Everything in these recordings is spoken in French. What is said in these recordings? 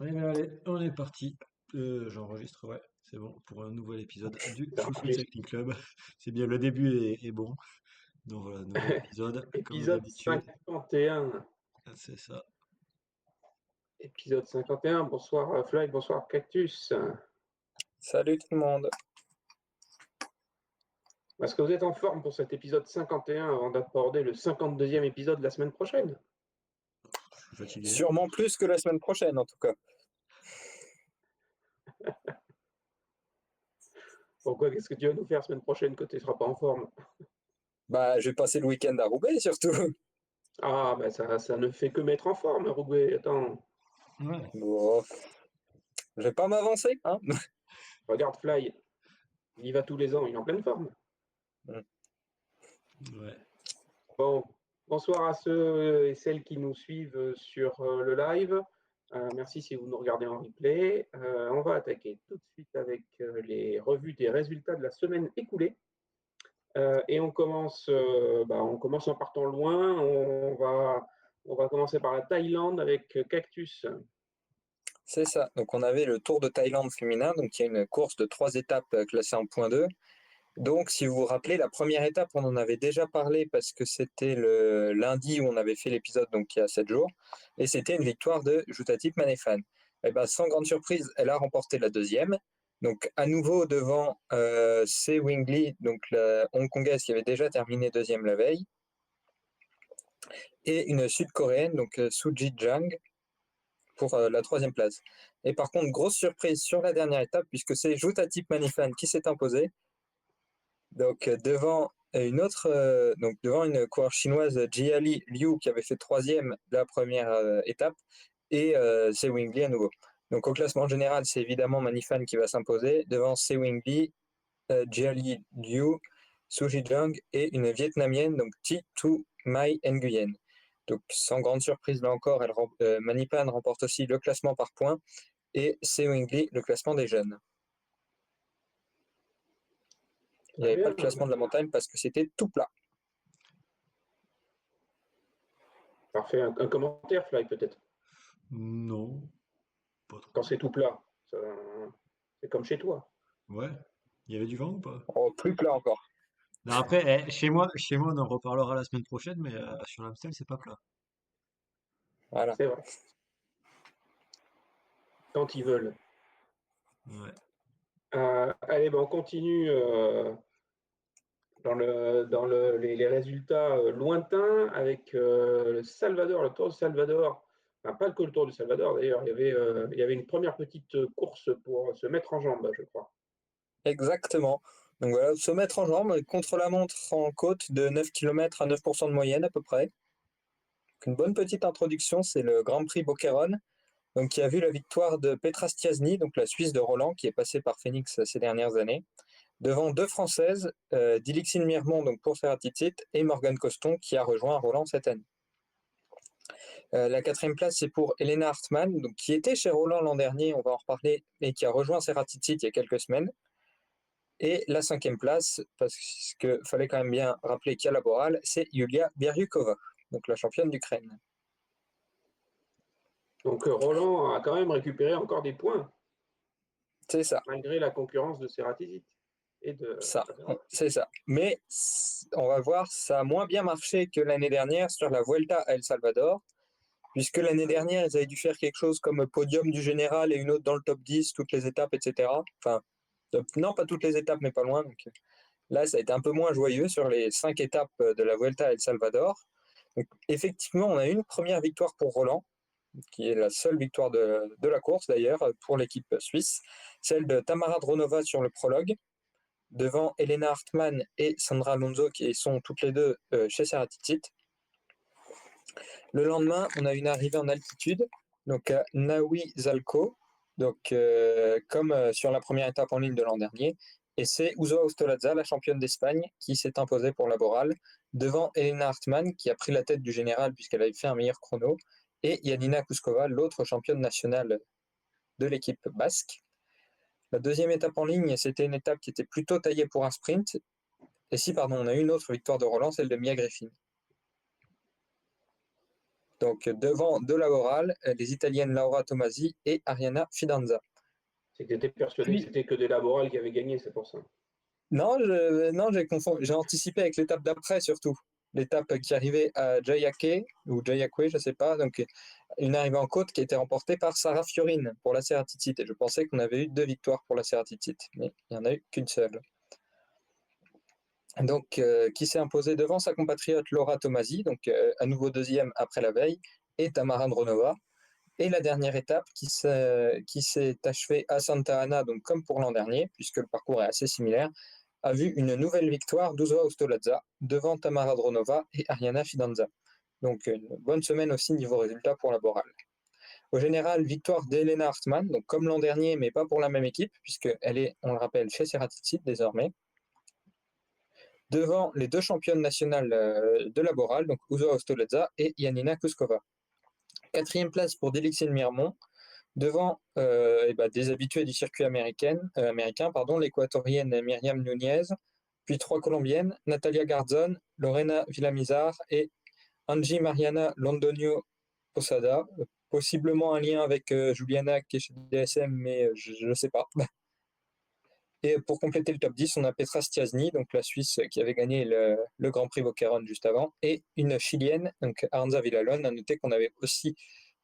Allez, on est parti. J'enregistre, ouais, c'est bon, pour un nouvel épisode du Ça Chouchou enregistre. Cycling Club. C'est bien, le début est bon. Donc voilà, nouvel épisode, comme Épisode d'habitude. 51. C'est ça. Épisode 51. Bonsoir Fly, bonsoir Cactus. Salut tout le monde. Est-ce que vous êtes en forme pour cet épisode 51 avant d'aborder le 52e épisode la semaine prochaine? Je suis fatigué. Sûrement plus que la semaine prochaine en tout cas. Pourquoi? Qu'est-ce que tu vas nous faire la semaine prochaine quand tu ne seras pas en forme? Bah, je vais passer le week-end à Roubaix surtout. Ah, bah ça ne fait que mettre en forme, Roubaix. Attends, Ouais, Bon, je vais pas m'avancer, hein. regarde Fly. Il y va tous les ans, il est en pleine forme. ouais. Bon, bonsoir à ceux et celles qui nous suivent sur le live. Merci si vous nous regardez en replay. On va attaquer tout de suite avec les revues des résultats de la semaine écoulée. Et on commence en partant loin. On va commencer par la Thaïlande avec Cactus. C'est ça. Donc on avait le Tour de Thaïlande féminin, donc il y a une course de 3 étapes classée en point 2. Donc si vous vous rappelez, la première étape, on en avait déjà parlé parce que c'était le lundi où on avait fait l'épisode, donc il y a 7 jours, et c'était une victoire de Jutatip Manefan. Et ben, sans grande surprise, elle a remporté la deuxième. Donc à nouveau devant Se Wingli, donc la hongkongaise qui avait déjà terminé deuxième la veille, et une sud-coréenne, donc Suji Jang, pour la troisième place. Et par contre, grosse surprise sur la dernière étape, puisque c'est Jutatip Manefan qui s'est imposé. Donc devant une coureur chinoise, Jiali Liu, qui avait fait troisième la première étape, et Se Wingli à nouveau. Donc au classement général, c'est évidemment Manifan qui va s'imposer devant Se Wingli, Jiali Liu, Su Jijang et une vietnamienne, donc Thi Tu Mai Nguyen. Donc sans grande surprise là encore, Manifan remporte aussi le classement par points et Se Wingli le classement des jeunes. Il n'y Très avait pas bien. le classement de la montagne parce que c'était tout plat. Parfait. Un commentaire, Fly, peut-être. Non, pas Quand trop. c'est tout plat. C'est comme chez toi. Ouais. Il y avait du vent ou pas? Oh, plus plat encore. Non, après, chez moi, on en reparlera la semaine prochaine, mais sur l'Amstel, c'est pas plat. Voilà. C'est vrai. Quand ils veulent. Ouais. Allez, ben, on continue les résultats lointains avec le Salvador, le Tour du Salvador. Enfin, pas que le Tour du Salvador d'ailleurs, il y avait une première petite course pour se mettre en jambe, je crois. Exactement. Donc voilà, se mettre en jambe contre la montre en côte de 9 km à 9% de moyenne à peu près. Donc, une bonne petite introduction, c'est le Grand Prix Boquerón, donc qui a vu la victoire de Petra Stiassny, donc la Suisse de Roland, qui est passée par Phoenix ces dernières années, devant deux Françaises, Dilixine Mirmont donc pour Serra-Tizit et Morgane Coston qui a rejoint Roland cette année. La quatrième place, c'est pour Elena Hartmann, donc, qui était chez Roland l'an dernier, on va en reparler, et qui a rejoint Serra-Tizit il y a quelques semaines. Et la cinquième place, parce qu'il fallait quand même bien rappeler qu'il y a la morale, c'est Yulia Biryukova, donc la championne d'Ukraine. Donc Roland a quand même récupéré encore des points, C'est ça, malgré la concurrence de Serratizit et de ça, Tadej. c'est ça. Mais on va voir, ça a moins bien marché que l'année dernière sur la Vuelta à El Salvador, puisque l'année dernière, ils avaient dû faire quelque chose comme podium du général et une autre dans le top 10, toutes les étapes, etc. Enfin, non, pas toutes les étapes, mais pas loin. Donc, là, ça a été un peu moins joyeux sur les 5 étapes de la Vuelta à El Salvador. Donc, effectivement, on a une première victoire pour Roland, qui est la seule victoire de la course d'ailleurs pour l'équipe suisse, celle de Tamara Dronova sur le prologue, devant Elena Hartmann et Sandra Alonso qui sont toutes les deux chez Serra-Tizit. Le lendemain, on a une arrivée en altitude, donc à Naui Zalco, donc comme sur la première étape en ligne de l'an dernier, et c'est Uzo Ostolaza, la championne d'Espagne, qui s'est imposée pour la Boral, devant Elena Hartmann, qui a pris la tête du général puisqu'elle avait fait un meilleur chrono, et Janina Kuskova, l'autre championne nationale de l'équipe basque. La deuxième étape en ligne, c'était une étape qui était plutôt taillée pour un sprint. Et si, pardon, on a eu une autre victoire de Roland, celle de Mia Griffin. Donc, devant De Laboral, les Italiennes Laura Tomasi et Arianna Fidanza. C'est que tu étais persuadé que Puis, c'était que des Laboral qui avaient gagné, c'est pour ça. non, non, j'ai anticipé avec l'étape d'après surtout. L'étape qui arrivait à Jayake, ou Jayakwe, je ne sais pas. Donc, une arrivée en côte qui a été remportée par Sarah Fiorin pour la Ceratizit. Et je pensais qu'on avait eu 2 victoires pour la Ceratizit, mais il n'y en a eu qu'une seule. Donc, qui s'est imposée devant sa compatriote Laura Tomasi, donc à nouveau deuxième après la veille, et Tamara Dronova. Et la dernière étape qui s'est achevée à Santa Ana, donc comme pour l'an dernier, puisque le parcours est assez similaire, a vu une nouvelle victoire d'Uzva Ostolazza devant Tamara Dronova et Arianna Fidanza. Donc une bonne semaine aussi niveau résultat pour la Boral. Au général, victoire d'Elena Hartmann, donc comme l'an dernier, mais pas pour la même équipe, puisqu'elle est, on le rappelle, chez Ceratizit désormais. Devant les 2 championnes nationales de la Boral, donc Uzva Ostolazza et Janina Kuskova. 4e place pour Delixine Mirmont, devant des habitués du circuit américain, l'équatorienne Myriam Nunez, puis 3 colombiennes, Natalia Garzón, Lorena Villamizar et Angie Mariana Londonio Posada, possiblement un lien avec Juliana qui est chez DSM, mais je ne sais pas. Et pour compléter le top 10, on a Petra Stiassny, donc la Suisse qui avait gagné le Grand Prix Boquerón juste avant, et une Chilienne, donc Arantxa Villalón. À noter qu'on avait aussi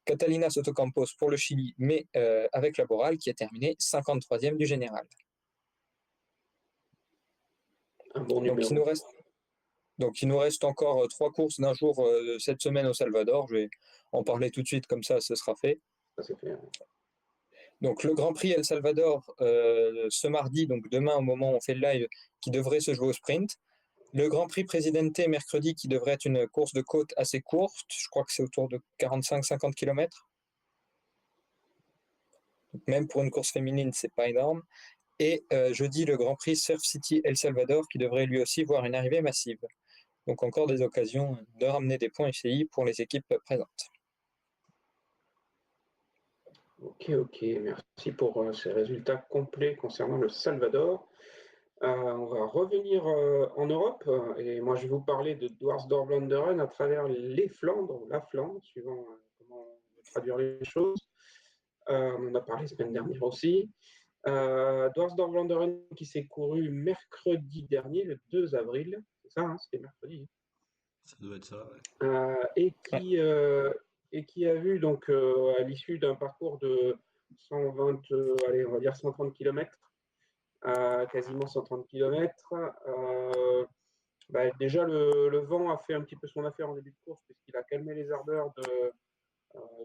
Catalina Sotocampos pour le Chili, mais avec la Boral qui a terminé 53e du général. Un bon numéro. Donc il nous reste encore 3 courses d'un jour cette semaine au Salvador. Je vais en parler tout de suite, comme ça ce sera fait. Ça c'est fait. Donc le Grand Prix El Salvador ce mardi, donc demain au moment où on fait le live, qui devrait se jouer au sprint. Le Grand Prix Presidente mercredi, qui devrait être une course de côte assez courte. Je crois que c'est autour de 45-50 km. Même pour une course féminine, c'est pas énorme. Et jeudi, le Grand Prix Surf City El Salvador, qui devrait lui aussi voir une arrivée massive. Donc encore des occasions de ramener des points FCI pour les équipes présentes. Ok, merci pour ces résultats complets concernant le Salvador. On va revenir en Europe et moi je vais vous parler de Dwarsdorp-Vlaanderen à travers les Flandres, ou la Flandre, suivant comment on veut traduire les choses. On en a parlé la semaine dernière aussi. Dwarsdorp-Vlaanderen qui s'est couru mercredi dernier, le 2 avril, c'est ça, hein, c'était mercredi. Ça doit être ça, ouais. Et qui a vu donc à l'issue d'un parcours de 120, allez, on va dire 130 km, quasiment 130 km. Déjà, le vent a fait un petit peu son affaire en début de course, puisqu'il a calmé les ardeurs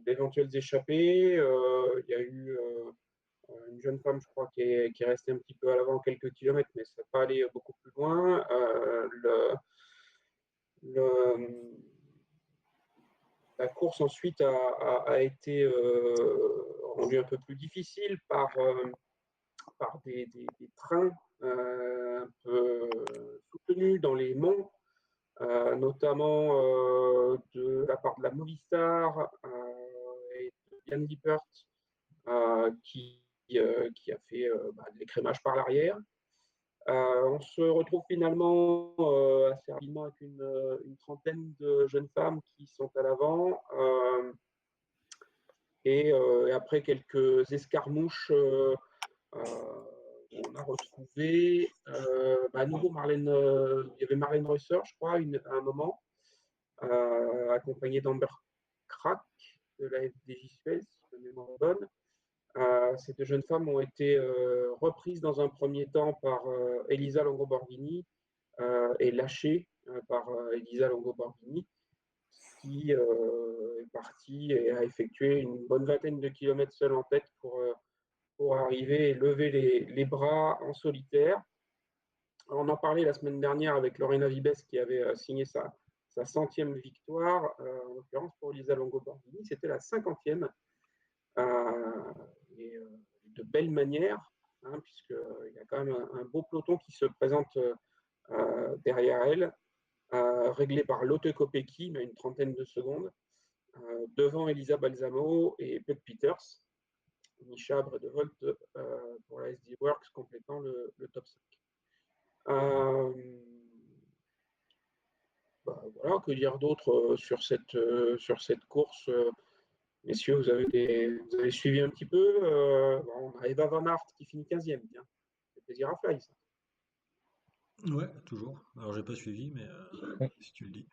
d'éventuelles échappées. Il y a eu une jeune femme, je crois, qui est restée un petit peu à l'avant quelques kilomètres, mais ça n'a pas allé beaucoup plus loin. La course ensuite a été rendue un peu plus difficile par des trains un peu soutenus dans les monts, notamment de la part de la Movistar et de Jan Lippert, qui a fait de l'écrémage par l'arrière. On se retrouve finalement assez rapidement avec une trentaine de jeunes femmes qui sont à l'avant. Et après quelques escarmouches, on a retrouvé à nouveau Marlène, il y avait Marlène Reusser, je crois, à un moment, accompagnée d'Amber Crack de la FDJ Suez, si ma mémoire est bonne. Ces 2 jeunes femmes ont été reprises dans un premier temps par Elisa Longo-Borghini et lâchées par Elisa Longo-Borghini, qui est partie et a effectué une bonne vingtaine de kilomètres seule en tête pour arriver et lever les bras en solitaire. On en parlait la semaine dernière avec Lorena Vibes qui avait signé sa 100e victoire, en l'occurrence pour Elisa Longo-Borghini. C'était la 50e. Et de belle manière, hein, puisqu'il y a quand même un beau peloton qui se présente derrière elle, réglé par Lotte Kopecky, mais à une trentaine de secondes, devant Elisa Balsamo et Pep Peters. Misha Bredevolt pour la SD Works complétant le top 5. Bah, voilà, que dire d'autre sur cette course messieurs, vous avez suivi un petit peu. On a Eva Van Aert qui finit 15e. Tiens, c'est plaisir à Fly, ça. Ouais, toujours. Alors j'ai pas suivi, mais si tu le dis.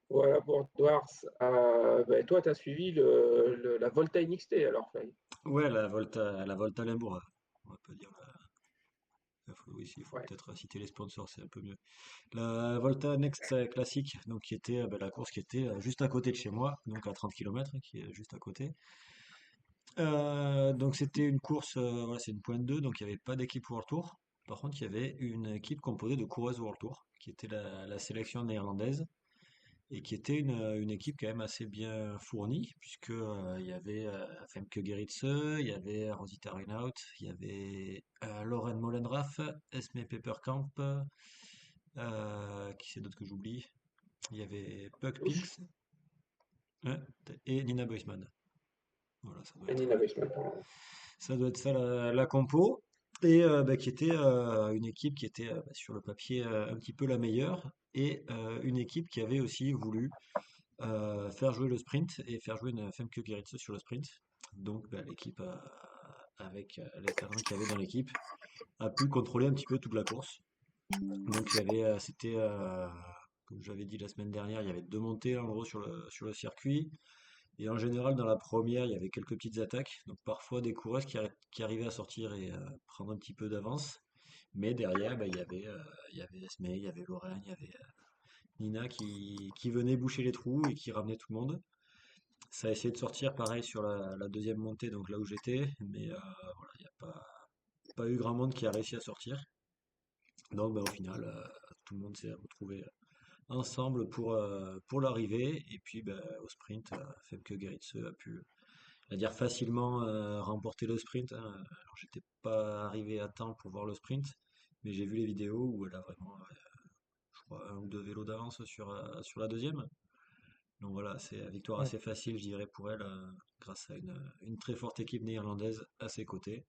Voilà pour Dwars. Toi, tu as suivi la Volta NXT alors, Fly. Ouais, la Volta Limbourg. On va pas dire oui, il faut Ouais. peut-être citer les sponsors, c'est un peu mieux. La Volta Next Classic, donc qui était la course qui était juste à côté de chez moi, donc à 30 km, qui est juste à côté. Donc c'était une course, voilà, c'est une pointe 2, donc il n'y avait pas d'équipe World Tour. Par contre, il y avait une équipe composée de coureuses World Tour, qui était la sélection néerlandaise, et qui était une équipe quand même assez bien fournie, puisque il y avait Femke Gerritse, il y avait Rosita Reinaut, il y avait Lauren Molenrath, Esme Pepperkamp, qui c'est d'autre que j'oublie? Il y avait Puck Tous. Pinks, ouais, et Nina Boisman. Voilà, ça doit Et être. Nina Weissman, pardon. Ça doit être ça la compo. Et qui était une équipe qui était sur le papier un petit peu la meilleure. Et une équipe qui avait aussi voulu faire jouer le sprint et faire jouer une Femke Gerritse sur le sprint. Donc l'équipe, avec les talents qu'il y avait dans l'équipe, a pu contrôler un petit peu toute la course. Donc c'était, comme j'avais dit la semaine dernière, il y avait deux montées en gros sur le circuit. Et en général, dans la première, il y avait quelques petites attaques. Donc parfois des coureuses qui arrivaient à sortir et prendre un petit peu d'avance. Mais derrière, il y avait Esme, il y avait Lorraine, il y avait Nina qui venait boucher les trous et qui ramenait tout le monde. Ça a essayé de sortir pareil sur la deuxième montée, donc là où j'étais. Mais voilà, il n'y a pas eu grand monde qui a réussi à sortir. Donc au final, tout le monde s'est retrouvé ensemble pour l'arrivée. Et puis au sprint, Femke Gerritse a pu dire facilement remporter le sprint, hein. Alors, j'étais pas arrivé à temps pour voir le sprint, mais j'ai vu les vidéos où elle a vraiment, je crois, un ou deux vélos d'avance sur la deuxième. Donc voilà, c'est une victoire Mm. assez facile, je dirais, pour elle, grâce à une très forte équipe néerlandaise à ses côtés.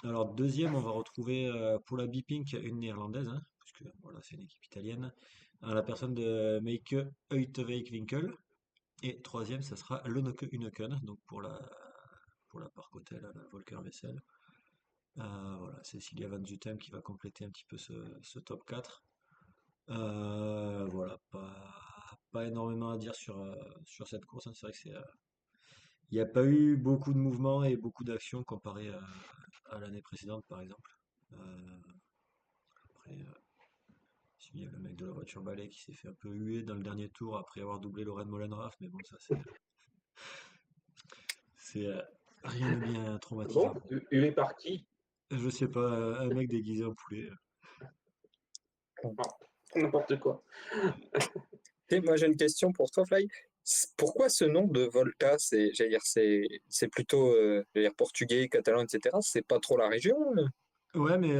Alors deuxième, on va retrouver pour la B-Pink une néerlandaise, hein, puisque voilà, c'est une équipe italienne, à la personne de Meike Uytevijk-Winkel. Et troisième, ça sera Lonneke Uneken, donc pour la Park Hotel à la Volker Wessel. Voilà, c'est Cecilia Van Zutem qui va compléter un petit peu ce top 4. Voilà, pas énormément à dire sur cette course, hein. C'est vrai que il n'y a pas eu beaucoup de mouvements et beaucoup d'actions comparé à l'année précédente, par exemple. Euh, Après, il y a le mec de la voiture balai qui s'est fait un peu huer dans le dernier tour après avoir doublé Lorraine Molenrath, mais bon, ça c'est rien de bien Bon, traumatisant. U est parti. Je sais pas, un mec déguisé en poulet. Ah, n'importe quoi. Et moi, j'ai une question pour toi, Fly. Pourquoi ce nom de Volta? J'allais dire, c'est plutôt j'allais dire portugais, catalan, etc. C'est pas trop la région? Ouais, mais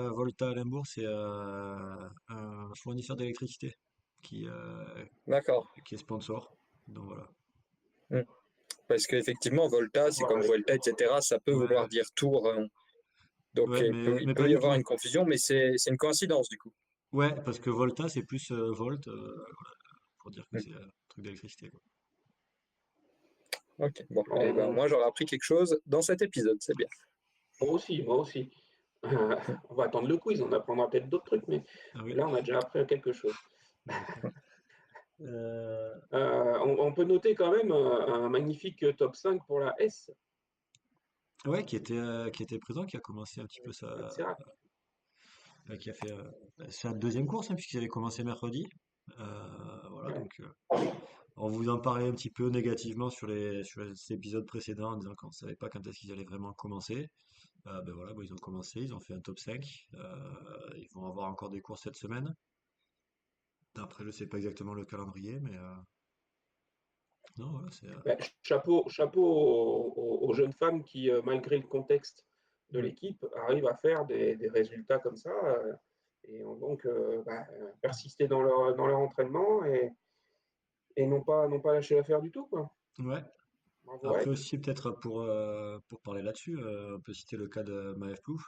Volta à Limbourg, c'est un fournisseur d'électricité qui, euh, D'accord. qui est sponsor. Donc voilà. Mm. Parce qu'effectivement, Volta, c'est comme Voilà. Vuelta, etc. Ça peut vouloir Ouais, dire tour. Donc, ouais, mais il pas peut y du avoir tout. une confusion, mais c'est une coïncidence, du coup. Ouais, parce que Volta, c'est plus volt, pour dire que Mm. c'est un truc d'électricité, quoi. Ok. Bon, eh ben, On- moi, j'aurais appris quelque chose dans cet épisode. C'est bien. Moi aussi, moi aussi. On va attendre le quiz, on apprendra peut-être d'autres trucs, mais Ah oui, là, on a déjà appris quelque chose. d'accord. Euh, On peut noter quand même un magnifique top 5 pour la S. ouais, qui était présent, qui a commencé un petit peu Matsera. qui a fait sa deuxième course, hein, puisqu'il avait commencé mercredi. Voilà, Ouais. donc on vous en parlait un petit peu négativement sur les épisodes précédents en disant qu'on ne savait pas quand est-ce qu'ils allaient vraiment commencer. Ben voilà, bon, ils ont commencé, ils ont fait un top 5. Ils vont avoir encore des courses cette semaine. Après, je sais pas exactement le calendrier, mais non, voilà, c'est. Ben, chapeau aux jeunes femmes qui, malgré le contexte de Hmm. l'équipe, arrivent à faire des résultats comme ça et ont donc persisté dans leur entraînement et n'ont pas lâché l'affaire du tout, quoi. Ouais. Bravo à Après elles. aussi, peut-être pour parler là-dessus, on peut citer le cas de Maëv Plouf,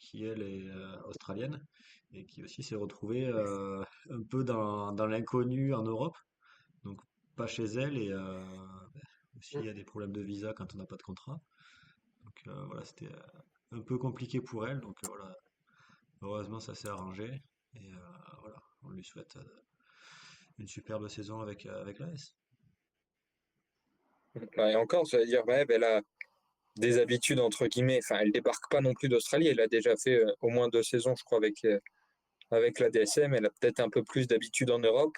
qui elle est australienne et qui aussi s'est retrouvée un peu dans l'inconnu en Europe, donc pas chez elle et aussi il y a des problèmes de visa quand on n'a pas de contrat. Donc voilà, c'était un peu compliqué pour elle, donc voilà, heureusement ça s'est arrangé et voilà, on lui souhaite une superbe saison avec l'AS. Ouais, et encore, j'allais dire, ouais, ben, elle a des habitudes, entre guillemets. Enfin, elle débarque pas non plus d'Australie. Elle a déjà fait au moins 2 saisons, je crois, avec la DSM. Elle a peut-être un peu plus d'habitude en Europe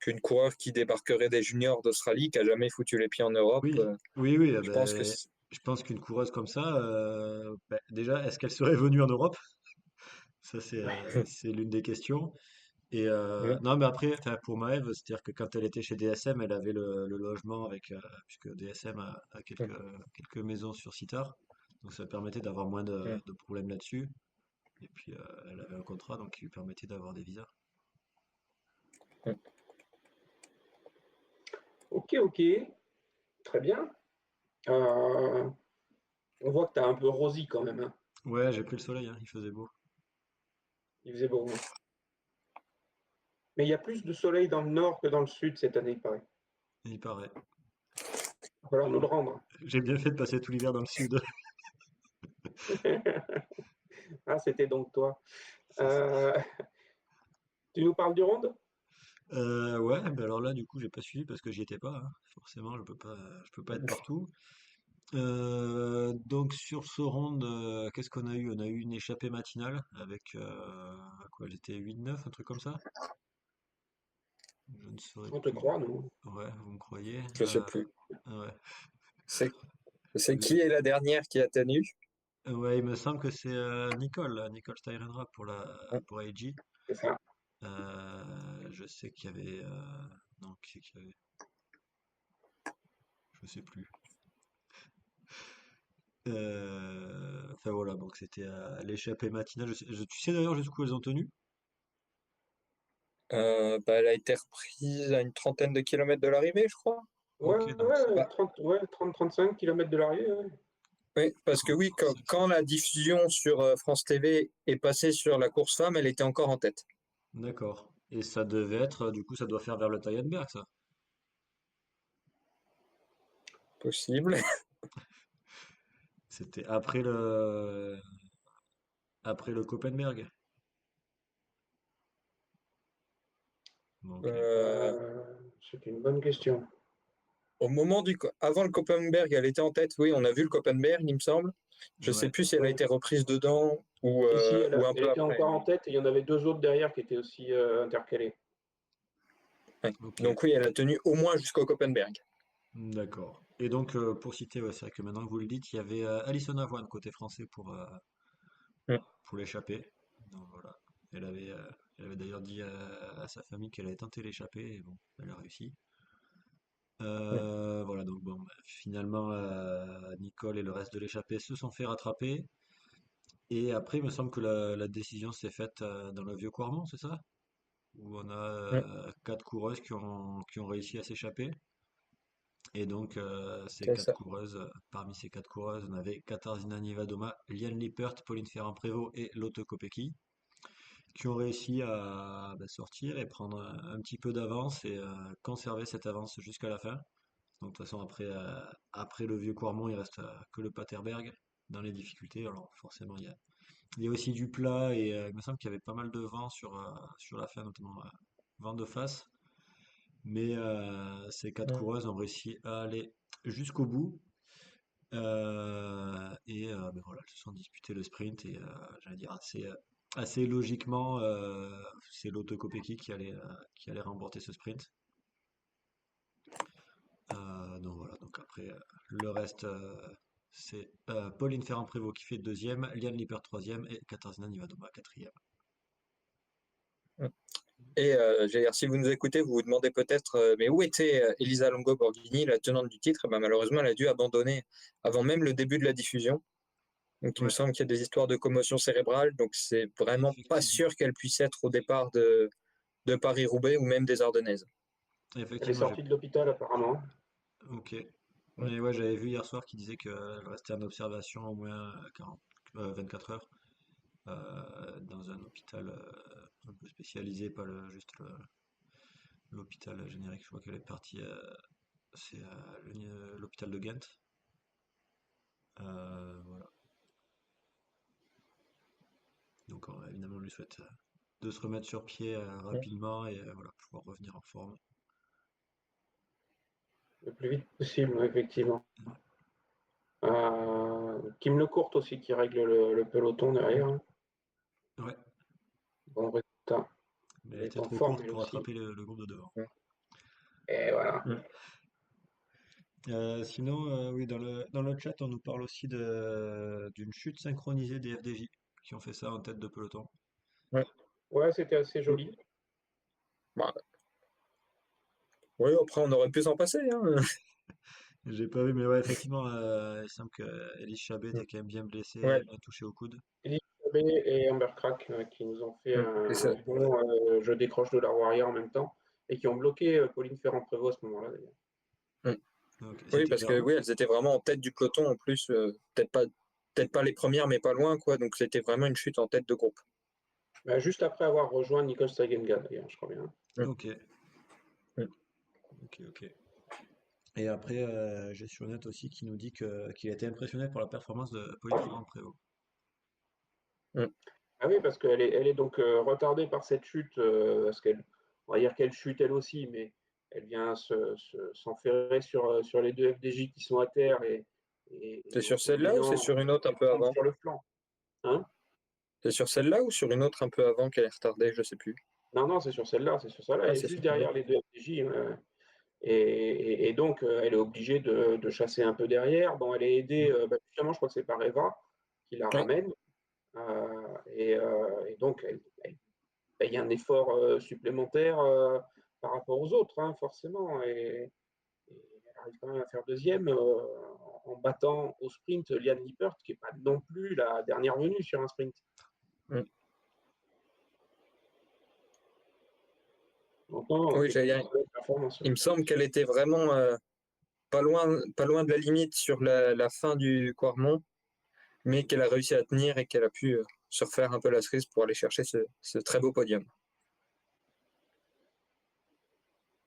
qu'une coureur qui débarquerait des juniors d'Australie, qui a jamais foutu les pieds en Europe. Oui, oui, oui, Je pense que ben, je pense qu'une coureuse comme ça, ben, déjà, est-ce qu'elle serait venue en Europe? Ça, c'est l'une des questions. Et oui, non, mais après, enfin, pour Maëve, c'est-à-dire que quand elle était chez DSM, elle avait le logement avec, puisque DSM a quelques maisons sur Sittard, donc ça permettait d'avoir moins de problèmes là-dessus. Et puis, elle avait un contrat, donc qui lui permettait d'avoir des visas. Ok, ok, très bien. Euh, on voit que tu as un peu rosi quand même, hein. Ouais, j'ai pris le soleil, hein, il faisait beau. Il faisait beau, hein. Mais il y a plus de soleil dans le nord que dans le sud cette année, il paraît. Il paraît. Il va falloir nous le rendre. J'ai bien fait de passer tout l'hiver dans le sud. Ah, c'était donc toi. C'est ça. Euh, tu nous parles du ronde? Ouais, ben alors là, du coup, j'ai pas suivi parce que j'y étais pas, hein. Forcément, je peux pas être partout. Donc sur ce round, qu'est-ce qu'on a eu? On a eu une échappée matinale avec quoi? Elle était 8-9, un truc comme ça? Je ne saurais On te plus. croit, nous. Ouais, vous me croyez? je sais plus. Ouais. C'est c'est Le- qui est la dernière qui a tenu? ouais, il me semble que c'est Nicole, là, Nicole Steirenra pour AEG. C'est ça. Je sais qu'il y avait non, qui c'est qu'il y avait? Je sais plus. Enfin voilà, donc c'était l'échappée matinale. Tu sais d'ailleurs jusqu'où elles ont tenu? Bah, elle a été reprise à une trentaine de kilomètres de l'arrivée, je crois. Ouais, Ok, donc ouais, Bah, 30, ouais, 30-35 km de l'arrivée. Ouais. oui, parce que oui, 35. quand la diffusion sur France TV est passée sur la course femme, elle était encore en tête. D'accord. Et ça devait être, du coup, ça doit faire vers le Tyenberg, ça. Possible. C'était après le Koppenberg. Ok. Euh, c'est une bonne question. Au moment avant le Koppenberg, elle était en tête. Oui, on a vu le Koppenberg, il me semble. Je sais Ouais. plus si elle a Ouais. été reprise dedans Si, si, ou un elle peu était après. encore en tête et il y en avait deux autres derrière qui étaient aussi intercalés. Ouais. Ok. Donc oui, elle a tenu au moins jusqu'au Koppenberg. D'accord. Et donc, pour citer, ouais, c'est vrai que maintenant que vous le dites, il y avait Alison Avoine côté français Mm. pour l'échapper. Donc voilà. Elle avait, euh, elle avait d'ailleurs dit à sa famille qu'elle allait tenter l'échapper et bon, elle a réussi. Mm. Voilà, donc bon, bah, finalement, Nicole et le reste de l'échappée se sont fait rattraper. Et après, il me semble que la décision s'est faite dans le vieux Quarmont, c'est ça? Où on a Mm. quatre coureuses qui ont réussi à s'échapper. Et donc, ces C'est quatre ça. coureuses, parmi ces quatre coureuses, on avait Katarzyna Niewedoma, Liane Lippert, Pauline Ferrand-Prévot et Lotte Kopecky, qui ont réussi à bah, sortir et prendre un petit peu d'avance et conserver cette avance jusqu'à la fin. Donc, de toute façon, après le vieux Quarmont, il reste que le Paterberg dans les difficultés. Alors, forcément, il y a aussi du plat et il me semble qu'il y avait pas mal de vent sur la fin, notamment vent de face. Mais ces quatre Mm. coureuses ont réussi à aller jusqu'au bout. Et ben voilà, elles se sont disputées le sprint et j'allais dire assez logiquement, c'est Lotto Kopecky qui allait remporter ce sprint. Donc voilà, donc après le reste, c'est Pauline Ferrand-Prévot qui fait deuxième, Liane Lippert troisième et Katarzyna Niewedoma quatrième. Mm. Et j'allais dire, si vous nous écoutez, vous vous demandez peut-être, mais où était Elisa Longo Borghini, la tenante du titre? Eh ben, malheureusement, elle a dû abandonner avant même le début de la diffusion. Donc il me Ouais, semble qu'il y a des histoires de commotion cérébrale, donc c'est vraiment pas effectivement. sûr qu'elle puisse être au départ de Paris-Roubaix ou même des Ardennaises. Elle est Effectivement, sortie de l'hôpital apparemment. ok. Mais ouais, j'avais vu hier soir qu'il disait qu'elle restait en observation au moins 24 heures. dans un hôpital un peu spécialisé, pas juste l'hôpital générique. Je crois qu'elle est partie, c'est l'hôpital de Ghent. Voilà. Donc évidemment, on lui souhaite de se remettre sur pied rapidement et voilà, pouvoir revenir en forme. Le plus vite possible, effectivement. Kim Lecourt aussi qui règle le peloton derrière. Ouais, Bon résultat. mais elle Elle est était en trop forme, courte elle pour aussi. attraper le groupe de devant. Et voilà. Sinon, oui, dans le chat, on nous parle aussi d'une chute synchronisée des FDJ qui ont fait ça en tête de peloton. Ouais. Ouais, c'était assez joli. Bah, oui, après, on aurait pu s'en passer. Hein. J'ai pas vu, mais ouais, effectivement, il semble que Elise Chabet était quand même bien blessée, Ouais. bien touchée au coude. Elie Chabet et Amber Crack qui nous ont fait Et ça- un bon jeu décroche de la Warrior en même temps et qui ont bloqué Pauline Ferrand-Prévot à ce moment-là d'ailleurs. Donc, Oui, c'était parce vers que oui, elles étaient vraiment en tête du peloton en plus. Peut-être pas les premières, mais pas loin, quoi. Donc c'était vraiment une chute en tête de groupe. Bah, juste après avoir rejoint Nicole Stagenga d'ailleurs, je crois bien. Ok, ok. Et après, j'ai sur net aussi qui nous dit qu'il a été impressionné par la performance de Pauline Ferrand-Prévot. Ah oui, parce qu'elle est donc retardée par cette chute, parce on va dire qu'elle chute elle aussi, mais elle vient s'enferrer sur les deux FDJ qui sont à terre C'est en sur celle-là ou c'est culminant, sur une autre un elle peu tombe avant? sur le flanc. Hein. C'est sur celle-là ou sur une autre un peu avant qu'elle est retardée? Je sais plus. Non, non, c'est sur celle-là, c'est sur celle-là. Ah, Elle est c'est juste sur derrière celle-là. les deux FDJ. Et donc, elle est obligée de chasser un peu derrière. Bon, elle est aidée, justement, je crois que c'est par Eva qui la Ouais. ramène. Et donc, il y a un effort supplémentaire par rapport aux autres, hein, forcément. Et elle arrive quand même à faire deuxième en battant au sprint Liane Lippert, qui n'est pas non plus la dernière venue sur un sprint. Mm. Donc, non, Oui, c'est une belle performance. il me semble qu'elle était vraiment pas loin de la limite sur la fin du Quarmont, mais qu'elle a réussi à tenir et qu'elle a pu se refaire un peu la cerise pour aller chercher ce très beau podium.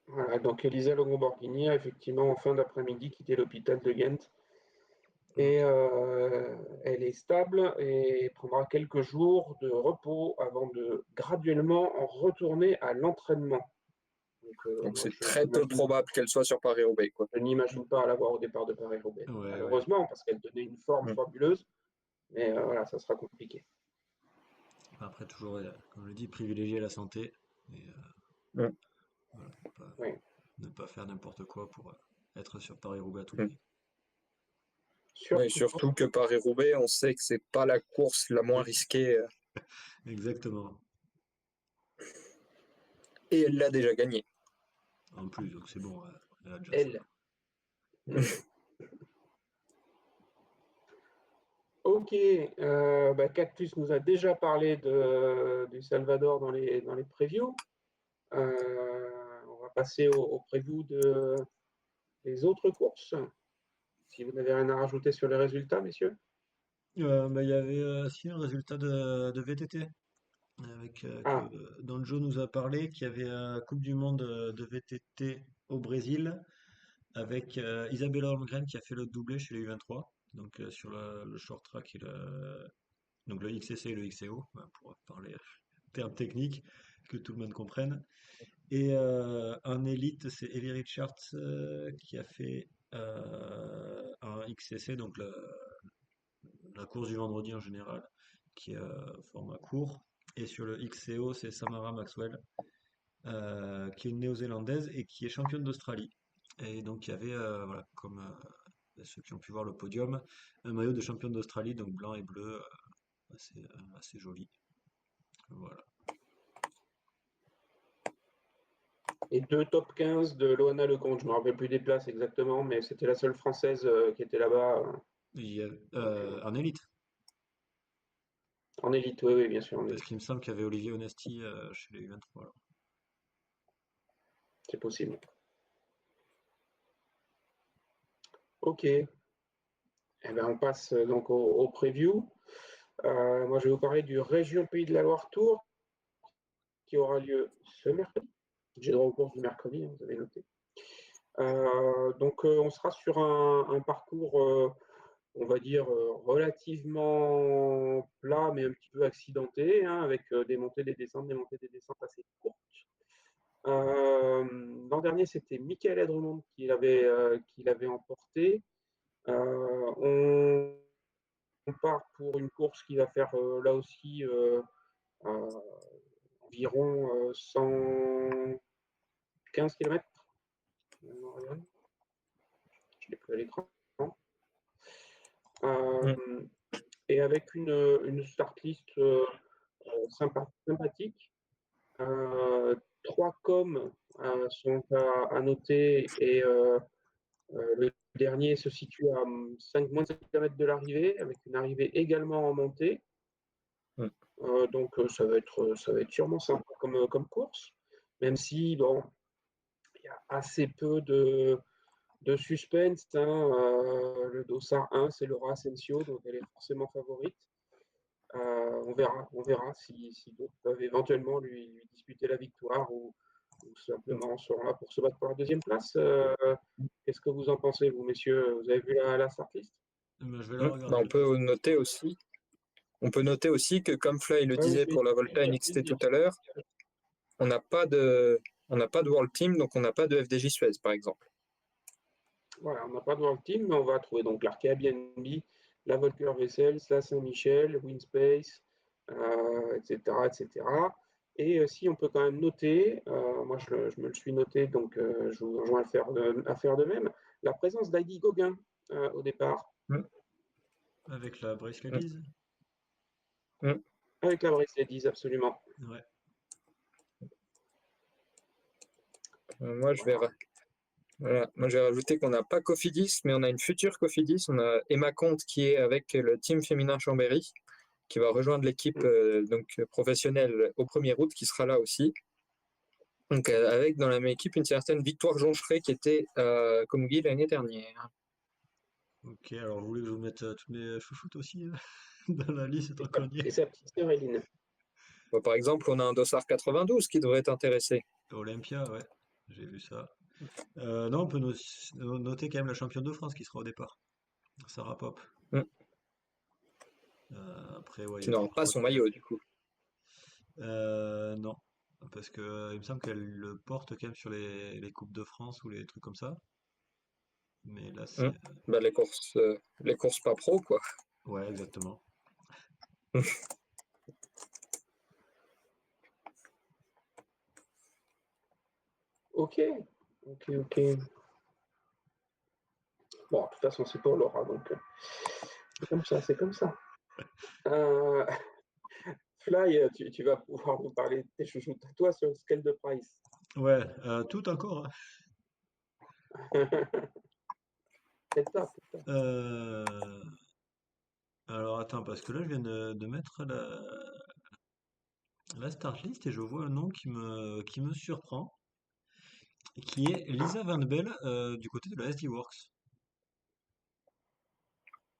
Voilà, donc Elisa Longo-Borghini a effectivement en fin d'après-midi quitté l'hôpital de Ghent. Et elle est stable et prendra quelques jours de repos avant de graduellement en retourner à l'entraînement. Donc, Donc moi, c'est très peu probable qu'elle soit sur Paris-Roubaix, quoi. je n'imagine pas la voir au départ de Paris-Roubaix. Ouais. Malheureusement, parce qu'elle donnait une forme Mm. fabuleuse. Mais voilà, ça sera compliqué. Après, toujours, comme je le dis, privilégier la santé et Mm. voilà, Oui. ne pas faire n'importe quoi pour être sur Paris-Roubaix à tout Mm. prix. Oui, Surtout pas. surtout que Paris-Roubaix, on sait que c'est pas la course la moins risquée, Exactement. et elle l'a déjà gagnée. En plus, donc c'est bon, elle a déjà ça. Elle. Ok, Cactus nous a déjà parlé du Salvador dans les previews. On va passer au preview des autres courses. Si vous n'avez rien à rajouter sur les résultats, messieurs. Il y avait aussi un résultat de VTT que Ah, Danjo nous a parlé, qu'il y avait Coupe du Monde de VTT au Brésil avec Isabella Holmgren qui a fait le doublé chez les U23, donc sur le short track donc le XCC et le XCO, pour parler termes techniques que tout le monde comprenne. Et en élite, c'est Ellie Richards qui a fait un XCC, donc la course du vendredi en général, qui est format court. Et sur le XCO, c'est Samara Maxwell, qui est une néo-zélandaise et qui est championne d'Australie. Et donc, il y avait, voilà, comme ceux qui ont pu voir le podium, un maillot de championne d'Australie, donc blanc et bleu, assez joli. Voilà. et deux top 15 de Loana Lecomte. Je ne me rappelle plus des places exactement, mais c'était la seule française qui était là-bas. En élite, En élite, oui, oui, bien sûr, en parce élite. qu'il me semble qu'il y avait Olivier Onesti chez les U23. Alors. C'est possible. Ok. Eh ben, on passe donc au preview. Moi, je vais vous parler du Région Pays de la Loire Tour qui aura lieu ce mercredi. J'ai droit aux courses du mercredi, hein, vous avez noté. Donc, on sera sur un parcours, on va dire, relativement plat, mais un petit peu accidenté, hein, avec des montées, des descentes, des montées, des descentes assez courtes. L'an dernier, c'était Michael Edremont qui l'avait emporté. On part pour une course qui va faire là aussi environ 115 km. Je l'ai plus à l'écran. Mm. Et avec une start list sympathique. 3 coms sont à noter et le dernier se situe à moins de 5 km de l'arrivée, avec une arrivée également en montée. Mm. Donc ça va être sûrement sympa comme course, même si bon, il y a assez peu de suspense, hein. Le dossard 1, c'est Laura Asensio, donc elle est forcément favorite. On verra si d'autres peuvent éventuellement lui disputer la victoire ou simplement seront là pour se battre pour la deuxième place. Qu'est-ce que vous en pensez, vous, messieurs? Vous avez vu la start list? Je vais la Mm. Bah, regarder. on peut noter aussi que, comme Fly le Ouais, disait je vais pour la Volta te NXT dire. tout à l'heure, on n'a pas de World Team, donc on n'a pas de FDJ Suez, par exemple. Voilà, on n'a pas de World Team, mais on va trouver donc l'Arkea BNB, la Volker Vessels, la Saint-Michel, Winspace, etc., etc. Et si on peut quand même noter, moi je me le suis noté, donc je vous rejoins à faire de même, la présence d'Heidi Gauguin au départ, Mm. Avec la Brace Mm. Ladies? Mm. avec la Brace Ladies, absolument. Ouais. Moi, je vais, Voilà. voilà. Moi, j'ai rajouté qu'on n'a pas Cofidis, mais on a une future Cofidis. On a Emma Comte qui est avec le team féminin Chambéry, qui va rejoindre l'équipe professionnelle au 1er août, qui sera là aussi. Donc, avec dans la même équipe une certaine Victoire Joncheret qui était comme guide l'année dernière. Ok, alors vous voulez que je vous mette toutes mes chouchoutes aussi dans la liste tant qu'on y Et est? sa petite sœur Eline. Bon, par exemple, on a un Dossard 92 qui devrait t'intéresser. Olympia, ouais, j'ai vu ça. Non, on peut noter quand même la championne de France qui sera au départ, Sarah Pop. Mm. Après, ouais, il y Qui a deux n'aura ou pas trois son courses. maillot, du coup. Non, parce que il me semble qu'elle le porte quand même sur les Coupes de France ou les trucs comme ça. Mais là, Mm. c'est. Bah, les courses pas pro, quoi. Ouais, exactement. Ok, ok. Bon, de toute façon, c'est pour Laura, donc c'est comme ça, c'est comme ça. Euh, Fly, tu vas pouvoir nous parler de tes chouchoutes à toi sur le scale de price. Ouais, tout encore, hein. Peut-être pas, peut-être pas. Euh, Alors attends, parce que là, je viens de mettre la start list et je vois un nom qui me surprend, qui est Ah, Lisa Van Bell du côté de la SD Works.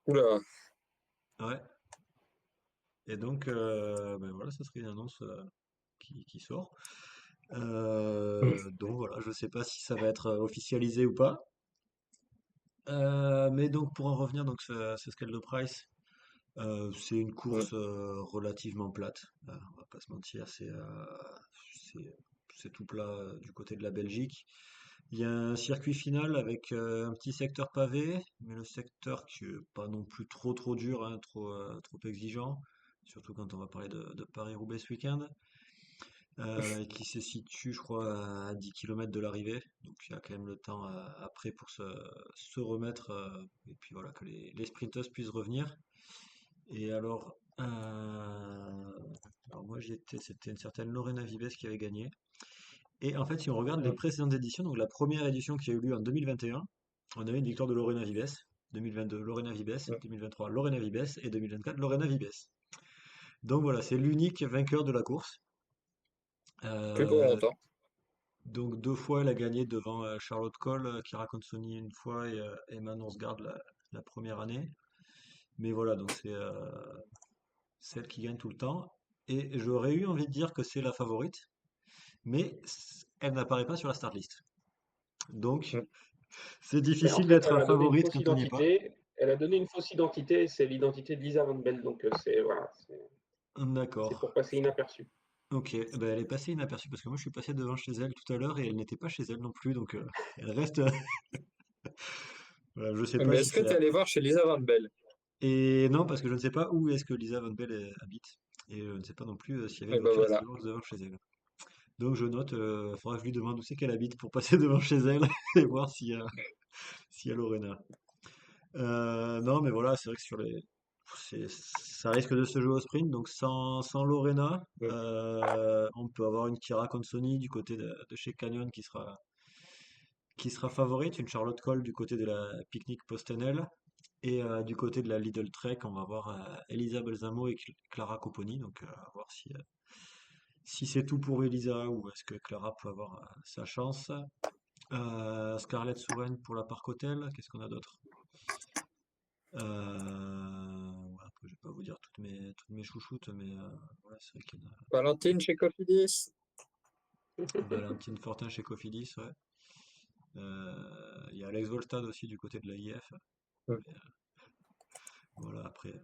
Oula. Ouais. Et donc, ben voilà, ça serait une annonce qui sort. Donc voilà, je sais pas si ça va être officialisé ou pas. Mais donc pour en revenir donc ce scale de price, c'est une Mm. course relativement plate. On va pas se mentir, c'est c'est tout plat du côté de la Belgique. Il y a un circuit final avec un petit secteur pavé, mais le secteur qui est pas non plus trop dur, hein, trop exigeant, surtout quand on va parler de Paris-Roubaix ce week-end, qui se situe, je crois, à 10 km de l'arrivée. Donc il y a quand même le temps après pour se remettre, et puis voilà, que les sprinters puissent revenir. Et alors moi c'était une certaine Lorena Vibes qui avait gagné. Et en fait, si on regarde les Mm. précédentes éditions, donc la première édition qui a eu lieu en 2021, on avait une victoire de Lorena Vibes, 2022 Lorena Vibes, Mm. 2023 Lorena Vibes et 2024 Lorena Vibes. Donc voilà, c'est l'unique vainqueur de la course. Plus pour Euh, longtemps. donc 2 fois, elle a gagné devant Charlotte Cole, Kira Consoni une fois et Emma Norsgaard la première année. Mais voilà, donc celle qui gagne tout le temps. Et j'aurais eu envie de dire que c'est la favorite, mais elle n'apparaît pas sur la start list. Donc, Mm. c'est Mais en difficile fait, d'être elle a donné une favorite fausse quand on n'y est pas. identité. Elle a donné une fausse identité, c'est l'identité de Lisa Van Bell, donc c'est voilà, c'est D'accord. pour passer inaperçu. Ok, ben, elle est passée inaperçue parce que moi je suis passé devant chez elle tout à l'heure et elle n'était pas chez elle non plus, donc elle reste. Voilà, je sais pas Mais si est-ce que c'est. tu es allé voir chez Lisa Van Bell? Et non, parce que je ne sais pas où est-ce que Lisa Van Bell habite. Et je ne sais pas non plus s'il y avait Et une ben voiture voilà. SeaWorks devant chez elle. Donc je note, faudra que je lui demande où c'est qu'elle habite pour passer devant chez elle et voir s'il y a Lorena. Non, mais voilà, c'est vrai que ça risque de se jouer au sprint. Donc sans Lorena, Mm. on peut avoir une Kira Consoni du côté de chez Canyon qui sera favorite, une Charlotte Cole du côté de la Picnic Postenel. Et du côté de la Lidl Trek, on va voir Elisa Balsamo et Clara Copponi. Donc à voir si c'est tout pour Elisa ou est-ce que Clara peut avoir sa chance. Scarlett Souren pour la Park Hotel. Qu'est-ce qu'on a d'autre? Ouais, après, je vais pas vous dire toutes mes chouchoutes, mais voilà, c'est vrai qu'il y en a. Valentine chez Cofidis. Valentine Fortin chez Cofidis, ouais. Il y a Alex Volstad aussi du côté de la IF. Mm. Voilà, après.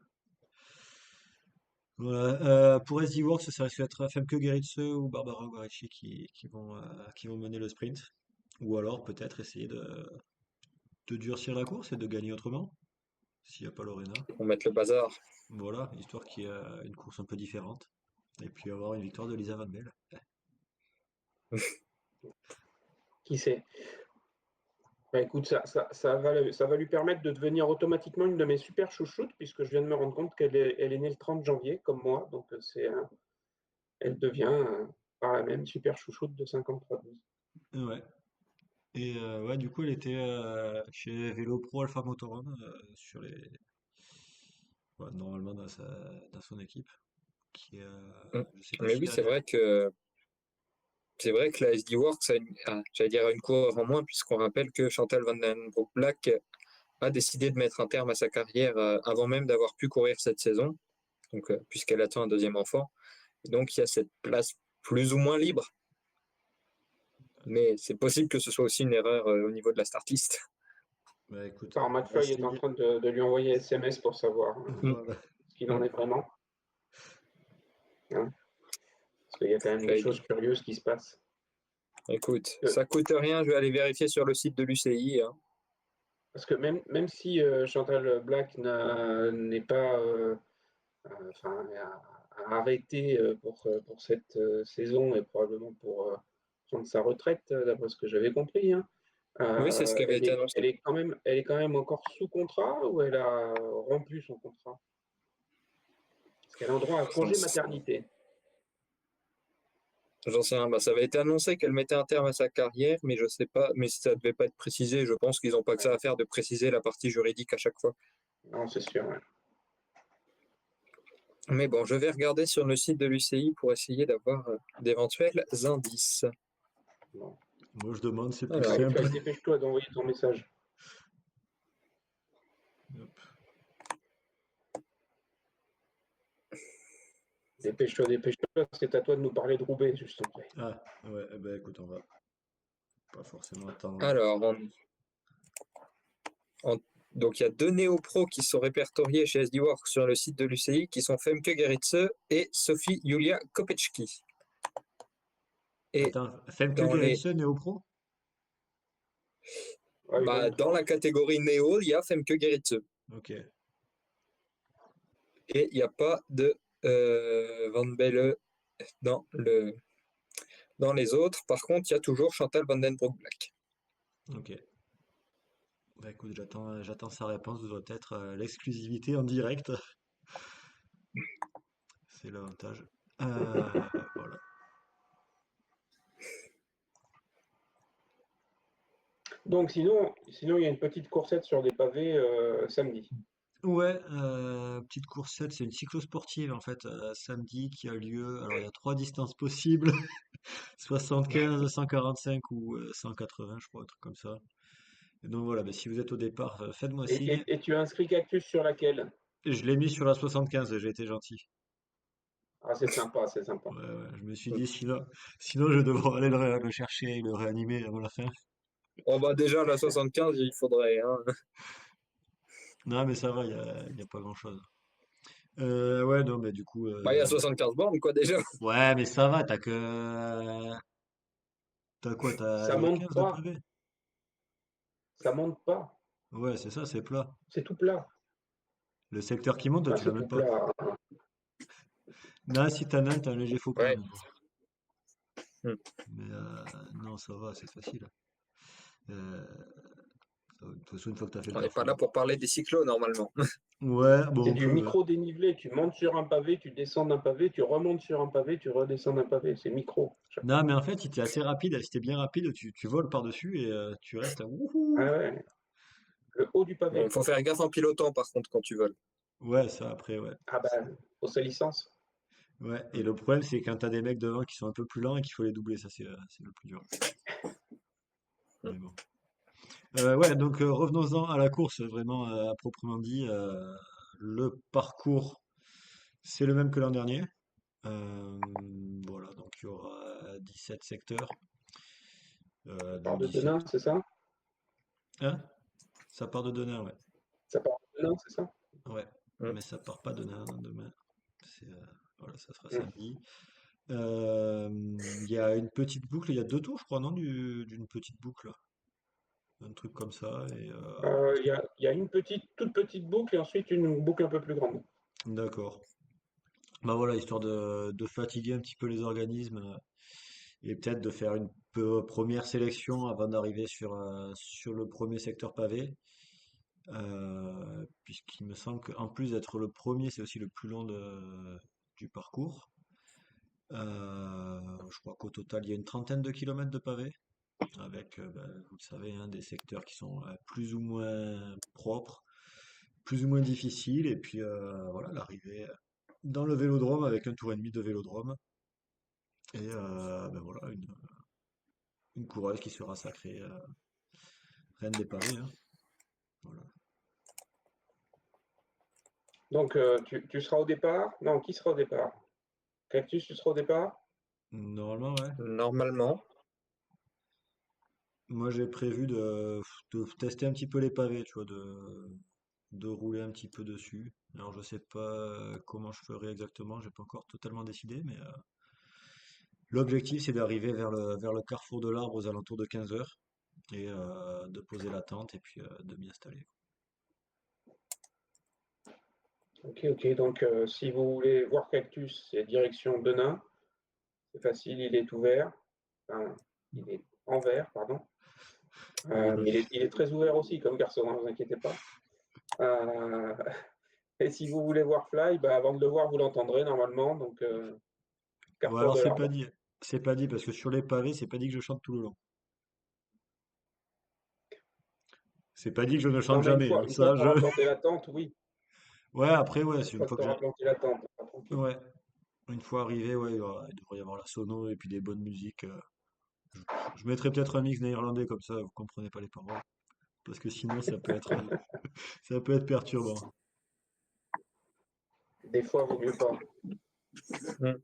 Voilà, pour SD Works, ça risque d'être Femke Gerritse ou Barbara Guaricci qui vont mener le sprint. Ou alors peut-être essayer de durcir la course et de gagner autrement, s'il n'y a pas Lorena. On met le bazar. Voilà, histoire qu'il y ait une course un peu différente. Et puis avoir une victoire de Lisa Van Bell. Qui sait? Bah, écoute, ça va lui permettre de devenir automatiquement une de mes super chouchoutes, puisque je viens de me rendre compte elle est née le 30 janvier, comme moi. Donc, elle devient par la même super chouchoute de 53-12. Ouais. Et ouais, du coup, elle était chez Vélo Pro Alpha Motorhome ouais, normalement dans son équipe. Mm. Je sais pas Mais si oui, elle. c'est vrai que la SD Works j'allais dire une coureur en moins, puisqu'on rappelle que Chantal Van Den Broek-Black a décidé de mettre un terme à sa carrière avant même d'avoir pu courir cette saison, donc puisqu'elle attend un deuxième enfant. Et donc il y a cette place plus ou moins libre, mais c'est possible que ce soit aussi une erreur au niveau de la start list. Bah écoute, Alors, on va McFly est en essayer. train de lui envoyer SMS pour savoir Mm. Voilà. ce qu'il en est vraiment, hein, parce qu'il y a quand même des J'allais choses curieuses qui se passent. Écoute, Euh, ça coûte rien, je vais aller vérifier sur le site de l'UCI. Hein. Parce que même si Chantal Black n'est pas enfin, a arrêté pour cette saison et probablement pour prendre sa retraite, d'après ce que j'avais compris, hein, Oui, c'est ce qui avait été annoncé. elle est quand même encore sous contrat ou elle a rompu son contrat? Parce qu'elle a un droit à congé maternité. J'en sais rien. Bah, ça avait été annoncé qu'elle mettait un terme à sa carrière, mais je sais pas. Mais ça devait pas être précisé. Je pense qu'ils n'ont pas que ça à faire de préciser la partie juridique à chaque fois. Non, c'est sûr. Ouais. Mais bon, je vais regarder sur le site de l'UCI pour essayer d'avoir d'éventuels indices. Bon. Moi, je demande, c'est plus Alors, simple. McFly, dépêche-toi d'envoyer ton message. Hop. Dépêche-toi, dépêche-toi. C'est à toi de nous parler de Roubaix, juste après. Ah, ouais, eh ben écoute, on va pas forcément attendre. alors en- donc il y a deux néo-pros qui sont répertoriés chez SD Works sur le site de l'UCI, qui sont Femke Gerritse et Sophie Julia Kopecki. Et Attends, Femke dans les Gerritsen Néo Pro? Ah, il a eu dans trois. la catégorie néo, il y a Femke Gerritse. Ok. Et il n'y a pas de Van Belle dans, dans les autres. Par contre, il y a toujours Chantal Van Den Broek-Black. Ok. Bah écoute, j'attends sa réponse. Vous aurez peut-être l'exclusivité en direct. C'est l'avantage. Voilà. Donc, sinon, il y a une petite coursette sur des pavés samedi. Ouais, petite coursette, c'est une cyclosportive en fait, samedi qui a lieu. Alors il y a trois distances possibles, 75, 145 ou 180, je crois, un truc comme ça. Et donc voilà, bah, si vous êtes au départ, faites-moi signe. Et tu as inscrit Cactus sur laquelle? Je l'ai mis sur la 75, j'ai été gentil. Ah, c'est sympa, c'est sympa. Ouais, ouais, je me suis dit, sinon je vais devoir aller le chercher et le réanimer avant la fin. Oh bah déjà, la 75, il faudrait, hein. Non, mais ça va, il y a pas grand-chose. Ouais, non, mais du coup, Bah, il y a 75 bornes, quoi, déjà. ouais, mais ça va, t'as quoi, Ça il y a monte 15 de pas, pavés. ça monte pas. Ouais, c'est ça, c'est plat. C'est tout plat. Le secteur qui monte, Enfin, tu l'as c'est même tout pas. plat. Non, si t'as un, t'as un léger faux plat, Ouais. mais bon. Hmm. Mais non, ça va, c'est facile. Euh, de toute façon, une fois que t'as fait le On n'est pas carrefour. là pour parler des cyclos, normalement. Ouais, C'est bon, on du peut. micro dénivelé. Tu montes sur un pavé, tu descends d'un pavé, tu remontes sur un pavé, tu redescends d'un pavé. C'est micro. Non, mais en fait, si t'es assez rapide, si t'es bien rapide, tu voles par-dessus et tu restes à Ah wouhou. ouais, le haut du Bon, pavé, faut quoi. faire gaffe en pilotant, par contre, quand tu voles. Ouais, ça après, ouais. Ah bah, faut sa licence. Ouais, et Hmm. le problème, c'est quand t'as des mecs devant qui sont un peu plus lents et qu'il faut les doubler, ça, c'est le plus dur. Hmm. Mais bon. Ouais, donc revenons-en à la course, vraiment à proprement dit. Le parcours, c'est le même que l'an dernier. Euh, voilà, donc il y aura 17 secteurs. Ça part Donc de 17. Denain, c'est ça? Hein? Ça part de Denain, ouais. Ça part de Denain, c'est ça? Ouais, Hmm. mais ça part pas de Denain demain. Voilà, ça sera Hmm. samedi. Euh, Il y a une petite boucle, il y a deux tours, je crois, non, d'une petite boucle, un truc comme ça. Et Il y a une toute petite boucle et ensuite une boucle un peu plus grande. d'accord. Bah voilà, histoire de fatiguer un petit peu les organismes et peut-être de faire une première sélection avant d'arriver sur le premier secteur pavé. Puisqu'il me semble qu'en plus d'être le premier, c'est aussi le plus long du parcours. Je crois qu'au total, il y a une trentaine de kilomètres de pavés, avec, bah, vous le savez, hein, des secteurs qui sont plus ou moins propres, plus ou moins difficiles, et puis voilà, l'arrivée dans le vélodrome avec un tour et demi de vélodrome, et ben voilà, une coureuse qui sera sacrée reine des pavés, hein. Voilà. Donc, tu seras au départ? Non, qui sera au départ? Cactus, tu seras au départ? Normalement, ouais. Normalement. Moi, j'ai prévu de tester un petit peu les pavés, tu vois, de rouler un petit peu dessus. Alors, je sais pas comment je ferai exactement, j'ai pas encore totalement décidé, mais l'objectif, c'est d'arriver vers le carrefour de l'Arbre aux alentours de 15 heures et de poser la tente et puis de m'y installer. Ok, ok. Donc, si vous voulez voir Cactus, c'est direction Denain. C'est facile, il est ouvert. Enfin, il est en vert, pardon. Oui. Mais il est très ouvert aussi comme garçon, ne vous inquiétez pas. Euh, et si vous voulez voir Fly, bah, avant de le voir, vous l'entendrez normalement. Donc, Ouais, Carrefour alors de c'est pas l'Arbre. dit. C'est pas dit parce que sur les pavés, c'est pas dit que je chante tout le long. C'est pas dit que je ne Non, chante mais une jamais, fois, hein. une fois Ça, que tu je. auras planté la tente, oui. Ouais, après, ouais, Une c'est une fois que fois tu que j'ai. auras planté la tente, tu seras tranquille. Ouais, une fois arrivé, ouais, il devrait y avoir la sono et puis des bonnes musiques. Je mettrais peut-être un mix néerlandais comme ça, vous comprenez pas les paroles. Parce que sinon, ça peut être perturbant. Des fois, vaut mieux pas. Hmm.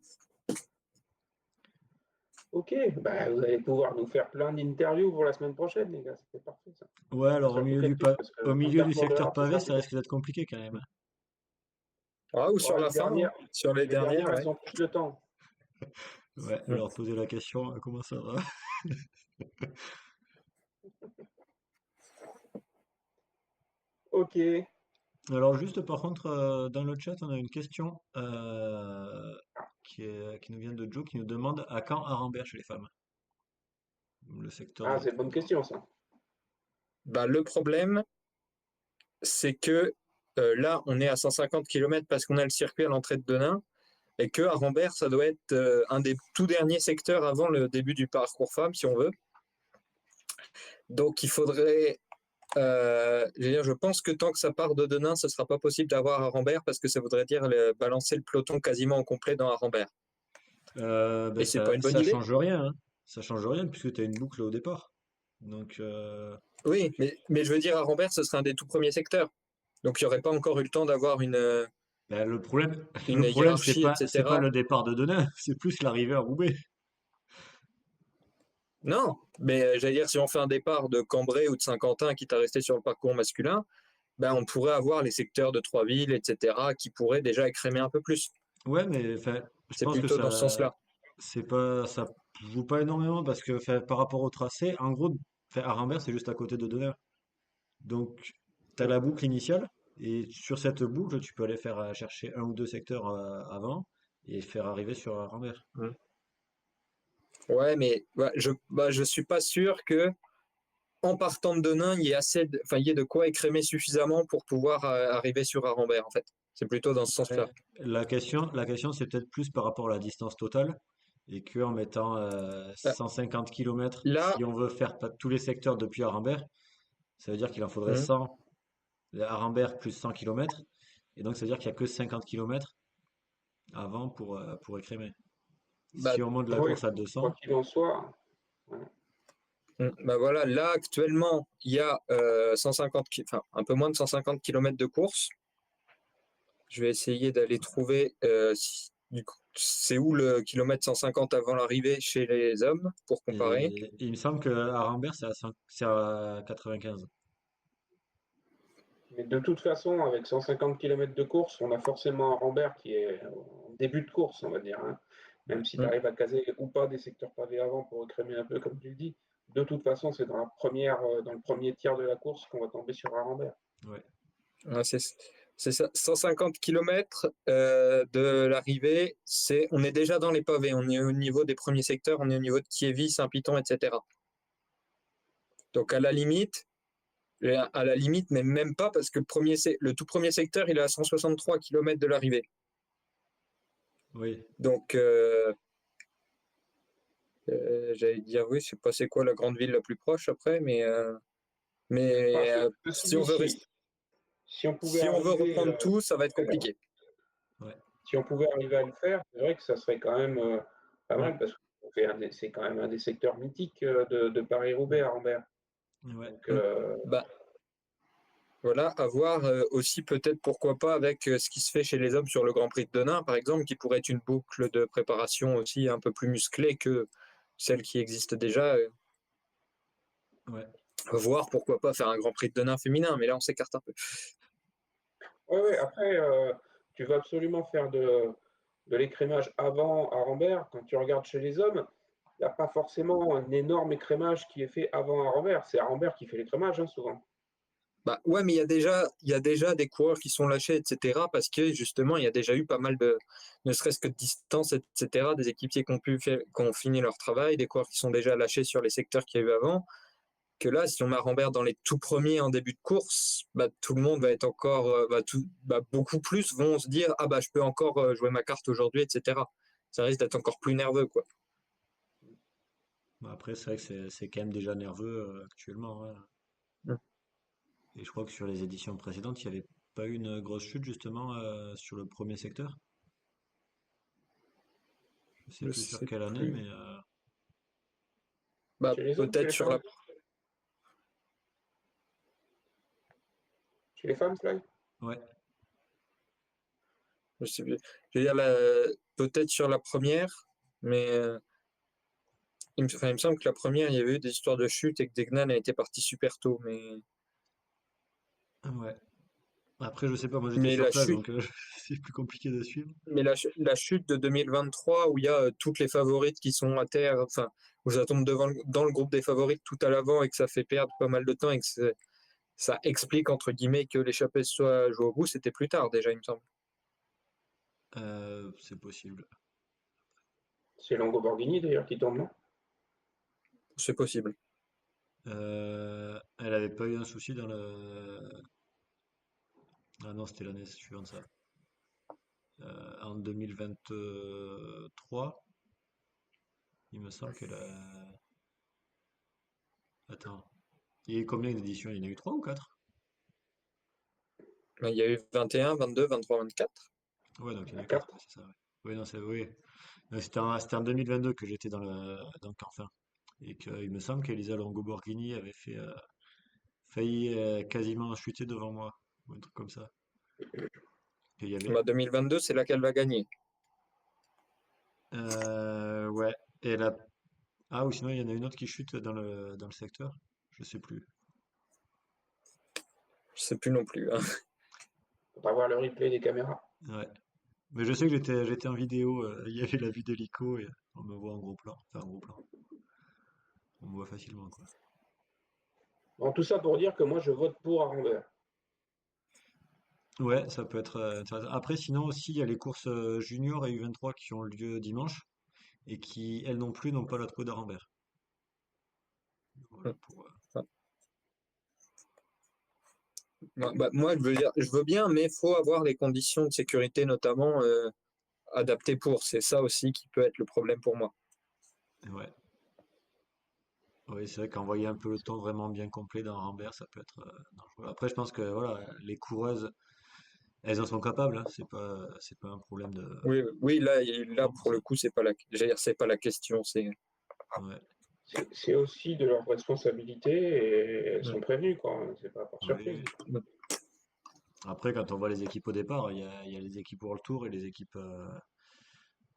Ok, bah, vous allez pouvoir nous faire plein d'interviews pour la semaine prochaine, les gars. C'était parfait, ça. Ouais, Enfin, alors au surtout milieu du, Cactus, pa- parce que au pour milieu du Carrefour de secteur l'Arbre, c'est pavé, ça samedi. risque d'être compliqué quand même. Ah, ou Oh, sur la les fin, hein. dernières, Sur les les dernières, dernières, ouais. elles ont plus le temps. Ouais, Hmm. leur poser la question, comment ça va? Ok. Alors juste par contre, dans le chat, on a une question qui nous vient de Joe qui nous demande à quand Arambert chez les femmes? Le secteur de Ah, c'est une bonne l'Extrême-Orient. question, ça. Bah, le problème, c'est que là, on est à 150 km parce qu'on a le circuit à l'entrée de Denain, et que à Rambert, ça doit être un des tout derniers secteurs avant le début du parcours femme, si on veut. Donc, il faudrait. Je pense que tant que ça part de Denain, ce ne sera pas possible d'avoir à Rambert parce que ça voudrait dire balancer le peloton quasiment au complet dans Rambert. Ben Et c'est pas ça, une bonne ça idée. change rien, hein. Ça change rien puisque tu as une boucle au départ. Donc, Oui, mais je veux dire, à Rambert, ce serait un des tout premiers secteurs. Donc, il n'y aurait pas encore eu le temps d'avoir Ben, le problème, une le problème, hiérarchie, c'est pas etc. le départ de Denain, c'est plus l'arrivée à Roubaix. Non, mais j'allais dire, si on fait un départ de Cambrai ou de Saint-Quentin, quitte à rester sur le parcours masculin, ben, on pourrait avoir les secteurs de Trois-Villes, etc., qui pourraient déjà écrémer un peu plus. Ouais, mais enfin, je C'est pense que plutôt dans ce sens-là. ça joue pas énormément parce que enfin, par rapport au tracé, en gros, enfin, Arambert, c'est juste à côté de Denain. Donc, tu as la boucle initiale et sur cette boucle, tu peux aller faire chercher un ou deux secteurs avant et faire arriver sur Arambert. Mm. Ouais, mais je suis pas sûr que en partant de Denain, il y ait il y ait de quoi écrémer suffisamment pour pouvoir arriver sur Arambert, en fait. C'est plutôt dans ce sens-là. Ouais. La question, c'est peut-être plus par rapport à la distance totale et que en mettant Euh, 150 km, Là, si on veut faire pas tous les secteurs depuis Arambert, ça veut dire qu'il en faudrait hmm, 100, Arambert plus 100 km, et donc ça veut dire qu'il n'y a que 50 km avant pour écrémer. bah, Si on monte la Oui, course à quoi 200, qu'il en soit. Ouais. bah voilà, là actuellement, il y a 150, enfin un peu moins de 150 km de course. Je vais essayer d'aller trouver c'est où le kilomètre 150 avant l'arrivée chez les hommes pour comparer. et il me semble que Arambert, c'est à 95. Mais de toute façon, avec 150 km de course, on a forcément un Rambert qui est en début de course, on va dire, hein. Ouais, Même si tu Hmm. arrives à caser ou pas des secteurs pavés avant pour recrémer un peu, comme tu le dis, de toute façon, c'est dans le premier tiers de la course qu'on va tomber sur un Rambert. ouais, Ouais, c'est ça, 150 km de l'arrivée, on est déjà dans les pavés, on est au niveau des premiers secteurs, on est au niveau de Kiévi, Saint-Piton, etc. Donc à la limite, mais même pas parce que le tout premier secteur, il est à 163 km de l'arrivée. oui. Donc, j'allais dire oui, je sais pas c'est quoi la grande ville la plus proche après, Enfin, ceci si on dit, veut rester, si on pouvait si on veut arriver, reprendre tout, ça va être compliqué. Ouais, si on pouvait arriver à le faire, c'est vrai que ça serait quand même pas Mm. mal parce que c'est quand même un des secteurs mythiques de Paris-Roubaix mm, à Rambert. ouais. Donc, Mm. Bah, voilà, à voir aussi peut-être pourquoi pas avec ce qui se fait chez les hommes sur le Grand Prix de Denain, par exemple, qui pourrait être une boucle de préparation aussi un peu plus musclée que celle qui existe déjà. Ouais. Voir pourquoi pas faire un Grand Prix de Denain féminin, mais là on s'écarte un peu. ouais, ouais, après, tu veux absolument faire de l'écrémage avant à Rambert. Quand tu regardes chez les hommes, il n'y a pas forcément un énorme écrémage qui est fait avant à Rambert. C'est à Rambert qui fait l'écrémage, hein, souvent. Bah ouais, mais il y a déjà des coureurs qui sont lâchés, etc. Parce que justement, il y a déjà eu pas mal de, ne serait-ce que de distance, etc. Des équipiers qui ont fini leur travail, des coureurs qui sont déjà lâchés sur les secteurs qu'il y a eu avant. Que là, si on met Rambert dans les tout premiers en début de course, bah, tout le monde va être encore, beaucoup plus vont se dire, ah bah je peux encore jouer ma carte aujourd'hui, etc. Ça risque d'être encore plus nerveux, quoi. Bon, après, c'est vrai que c'est quand même déjà nerveux actuellement, hein. Mm. Et je crois que sur les éditions précédentes, il n'y avait pas eu une grosse chute justement sur le premier secteur. Je sais Je plus sur sais quelle année, plus. mais Bah, Chez les hommes, chez peut-être les sur femmes? la. Chez les femmes, Fly? ouais. Je sais plus. Je veux dire, peut-être sur la première, mais il me semble que la première, il y avait eu des histoires de chute et que Degnan a été parti super tôt. Ouais. Après, je sais pas, moi j'étais Mais sur la place, chute, donc c'est plus compliqué de suivre. la chute de 2023, où il y a toutes les favorites qui sont à terre, enfin, où ça tombe dans le groupe des favorites tout à l'avant et que ça fait perdre pas mal de temps et que ça explique, entre guillemets, que l'échappée soit jouée au bout, c'était plus tard déjà, il me semble. C'est possible. C'est Longo Borghini, d'ailleurs, qui tombe, non? C'est possible. Elle avait pas eu un souci dans le. Ah non, c'était l'année suivante ça. En 2023, il me semble qu'elle a. Attends. Il y a eu combien d'éditions? Il y en a eu trois ou quatre? Il y a eu 21, 22, 23, 24. Ouais, donc il y en a eu quatre, Quatre. ouais, c'est ça, ouais. Oui, non, c'est oui. C'était en 2022 que j'étais dans le Canfin. Et qu'il me semble qu'Elisa Longo-Borghini avait failli quasiment chuter devant moi. Ou un truc comme ça. qu'il y avait. 2022, c'est là qu'elle va gagner. Ouais. Et la... Ah, ou sinon, il y en a une autre qui chute dans le secteur. Je sais plus. Je sais plus non plus, hein. On va voir le replay des caméras. Ouais. Mais je sais que j'étais en vidéo, il y avait la vue d'hélico et on me voit en gros plan. Enfin, en gros plan. On me voit facilement, quoi. Bon, tout ça pour dire que moi, je vote pour à Rambert. Ouais, ça peut être intéressant. Après, sinon aussi, il y a les courses juniors et U23 qui ont lieu dimanche et qui, elles non plus, n'ont pas la trou d'Arambert. Voilà pour. Moi, je veux bien, mais il faut avoir les conditions de sécurité, notamment adaptées pour. C'est ça aussi qui peut être le problème pour moi. Ouais. Oui, c'est vrai qu'envoyer un peloton vraiment bien complet dans Rambert, ça peut être dangereux. Après, je pense que voilà, les coureuses, elles en sont capables, hein. C'est pas un problème de. Oui, oui, là Non, pour le coup, j'allais dire, c'est pas la question. ouais. C'est aussi de leur responsabilité et elles Mm. sont prévenues, quoi. C'est pas par Oui, surprise. oui. Après, quand on voit les équipes au départ, il y a les équipes World Tour et les équipes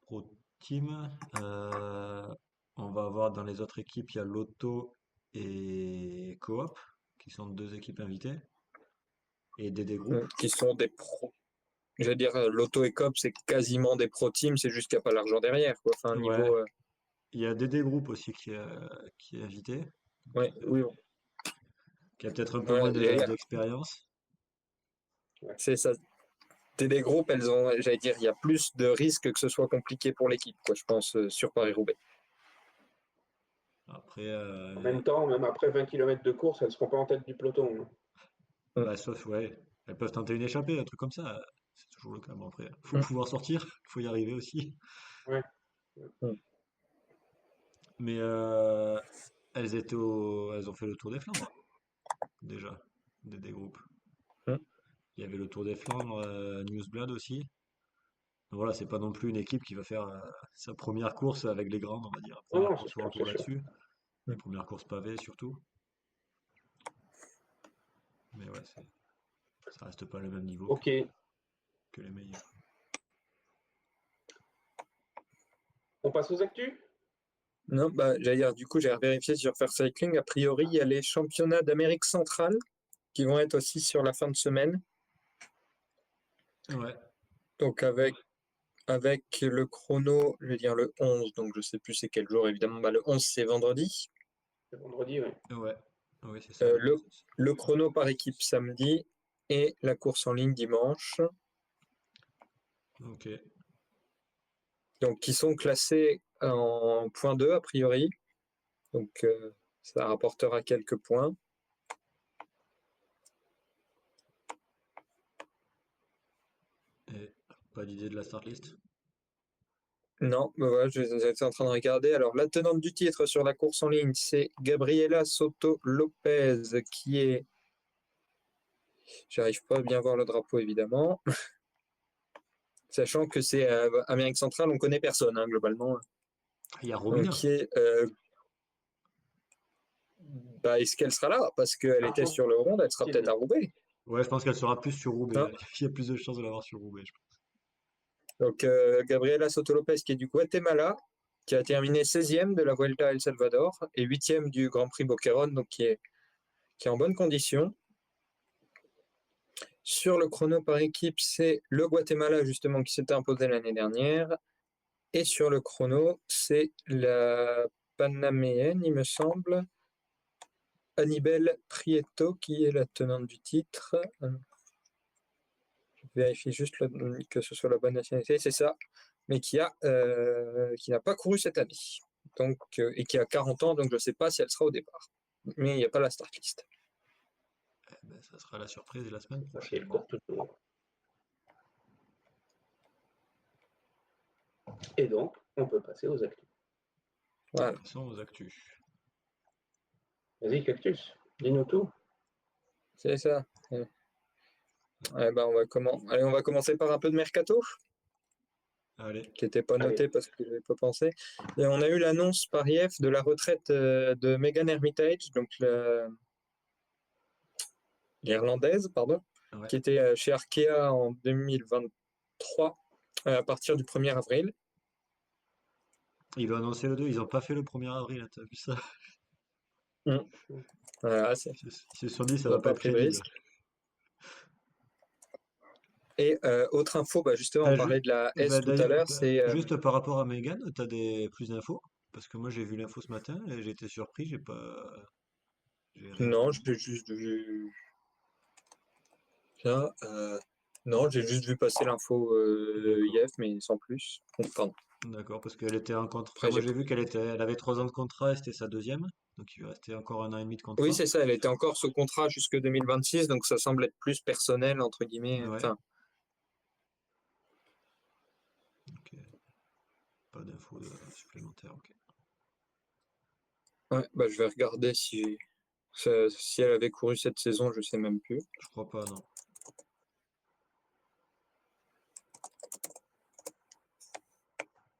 Pro Team. On va avoir dans les autres équipes, il y a Lotto et Coop, qui sont deux équipes invitées, et DD Group. Qui sont des pros. Je veux dire, l'auto et Cop, c'est quasiment des pro teams, c'est juste qu'il n'y a pas l'argent derrière, quoi. Enfin, Ouais, niveau. il y a DD Group aussi qui est invité, Ouais, oui, qui a peut-être un peu ouais, moins d'expérience. Ouais. c'est ça. T'es des groupes, j'allais dire, il y a plus de risques que ce soit compliqué pour l'équipe, quoi, je pense, sur Paris-Roubaix. Après, En même temps, même après 20 km de course, elles ne seront pas en tête du peloton, hein. Mm. bah, sauf, ouais, elles peuvent tenter une échappée, un truc comme ça. C'est toujours le cas. Bon, après, faut Mm. pouvoir sortir, faut y arriver aussi. Ouais. Mm. Mais elles ont fait le Tour des Flandres, déjà, des groupes. Mm. Il y avait le Tour des Flandres, Newsblad aussi. Donc voilà, c'est pas non plus une équipe qui va faire sa première course avec les grandes, on va dire. Non, Première non, c'est course sûr, World c'est Tour sûr. là-dessus. Mm. Les premières courses pavées surtout. Mais ouais, ça reste pas le même niveau Ok. que les meilleurs. On passe aux actus? Non, j'allais dire, du coup, j'ai vérifié sur Fair Cycling. A priori, il y a les championnats d'Amérique centrale qui vont être aussi sur la fin de semaine. Ouais, Donc, avec le chrono, je vais dire le 11, donc je sais plus c'est quel jour, évidemment. Le 11, c'est vendredi. C'est vendredi, oui. ouais, ouais, c'est ça. Euh, le, le chrono par équipe samedi et la course en ligne dimanche. Ok. Donc, qui sont classés en point 2 a priori. Donc, ça rapportera quelques points. Et pas d'idée de la start list? Non, voilà, j'étais en train de regarder. Alors, la tenante du titre sur la course en ligne, c'est Gabriela Soto Lopez, qui est. J'arrive pas à bien voir le drapeau, évidemment. Sachant que c'est Amérique centrale, on connaît personne, hein, globalement. Il y a Donc, Romina. qui est. Est-ce qu'elle sera là? Parce qu'elle était sur le Ronde, elle sera peut-être à Roubaix. Ouais, je pense qu'elle sera plus sur Roubaix. Hein. Il y a plus de chances de l'avoir sur Roubaix, je pense. Donc, Gabriela Soto Lopez, qui est du Guatemala, qui a terminé 16e de la Vuelta a El Salvador et 8e du Grand Prix Boquerón, donc qui est en bonne condition. Sur le chrono par équipe, c'est le Guatemala justement qui s'était imposé l'année dernière. Et sur le chrono, c'est la Panaméenne, il me semble, Anibel Prieto qui est la tenante du titre. Je vérifie juste que ce soit la bonne nationalité, c'est ça. Mais qui n'a pas couru cette année. Donc, et qui a 40 ans, donc je ne sais pas si elle sera au départ. Mais il n'y a pas la start list. Eh ben, ça sera la surprise de la semaine Parce qu'elle prochaine. court toujours. Et donc, on peut passer aux actus. Voilà. Passons aux actus. Vas-y, Cactus, dis-nous tout. C'est ça. Ouais, on va commencer par un peu de mercato, Allez. qui n'était pas noté Allez. parce que je n'avais pas pensé. Et on a eu l'annonce par IF de la retraite de Megan Hermitage, donc l'Irlandaise, pardon. Ouais. qui était chez Arkea en 2023 à partir du 1er avril. Ils ont annoncé le 2, ils n'ont pas fait le 1er avril, hein, t'as vu ça? Mm. Voilà, Ils se sont dit, ça ils va n'ont pas pas être pris de crédible. risque. Et autre info, justement, on Ah, parlait de la S tout à d'ailleurs, l'heure, c'est juste par rapport à Megan, t'as plus d'infos? Parce que moi j'ai vu l'info ce matin et j'ai été surpris, j'ai rien non, vu. j'ai juste vu ça. Non, j'ai juste vu passer l'info D'accord. IF, mais sans plus. Bon, pardon. D'accord, parce qu'elle était en contrat. Enfin, Après, moi j'ai vu elle avait 3 ans de contrat et c'était sa deuxième. Donc il lui restait encore 1 an et demi de oui, contrat. c'est ça, elle était encore sous contrat jusque 2026, donc ça semble être plus personnel, entre guillemets. Ouais, Enfin, ok. Pas d'infos supplémentaires, ok. ouais, je vais regarder si elle avait couru cette saison, je sais même plus. Je crois pas, non.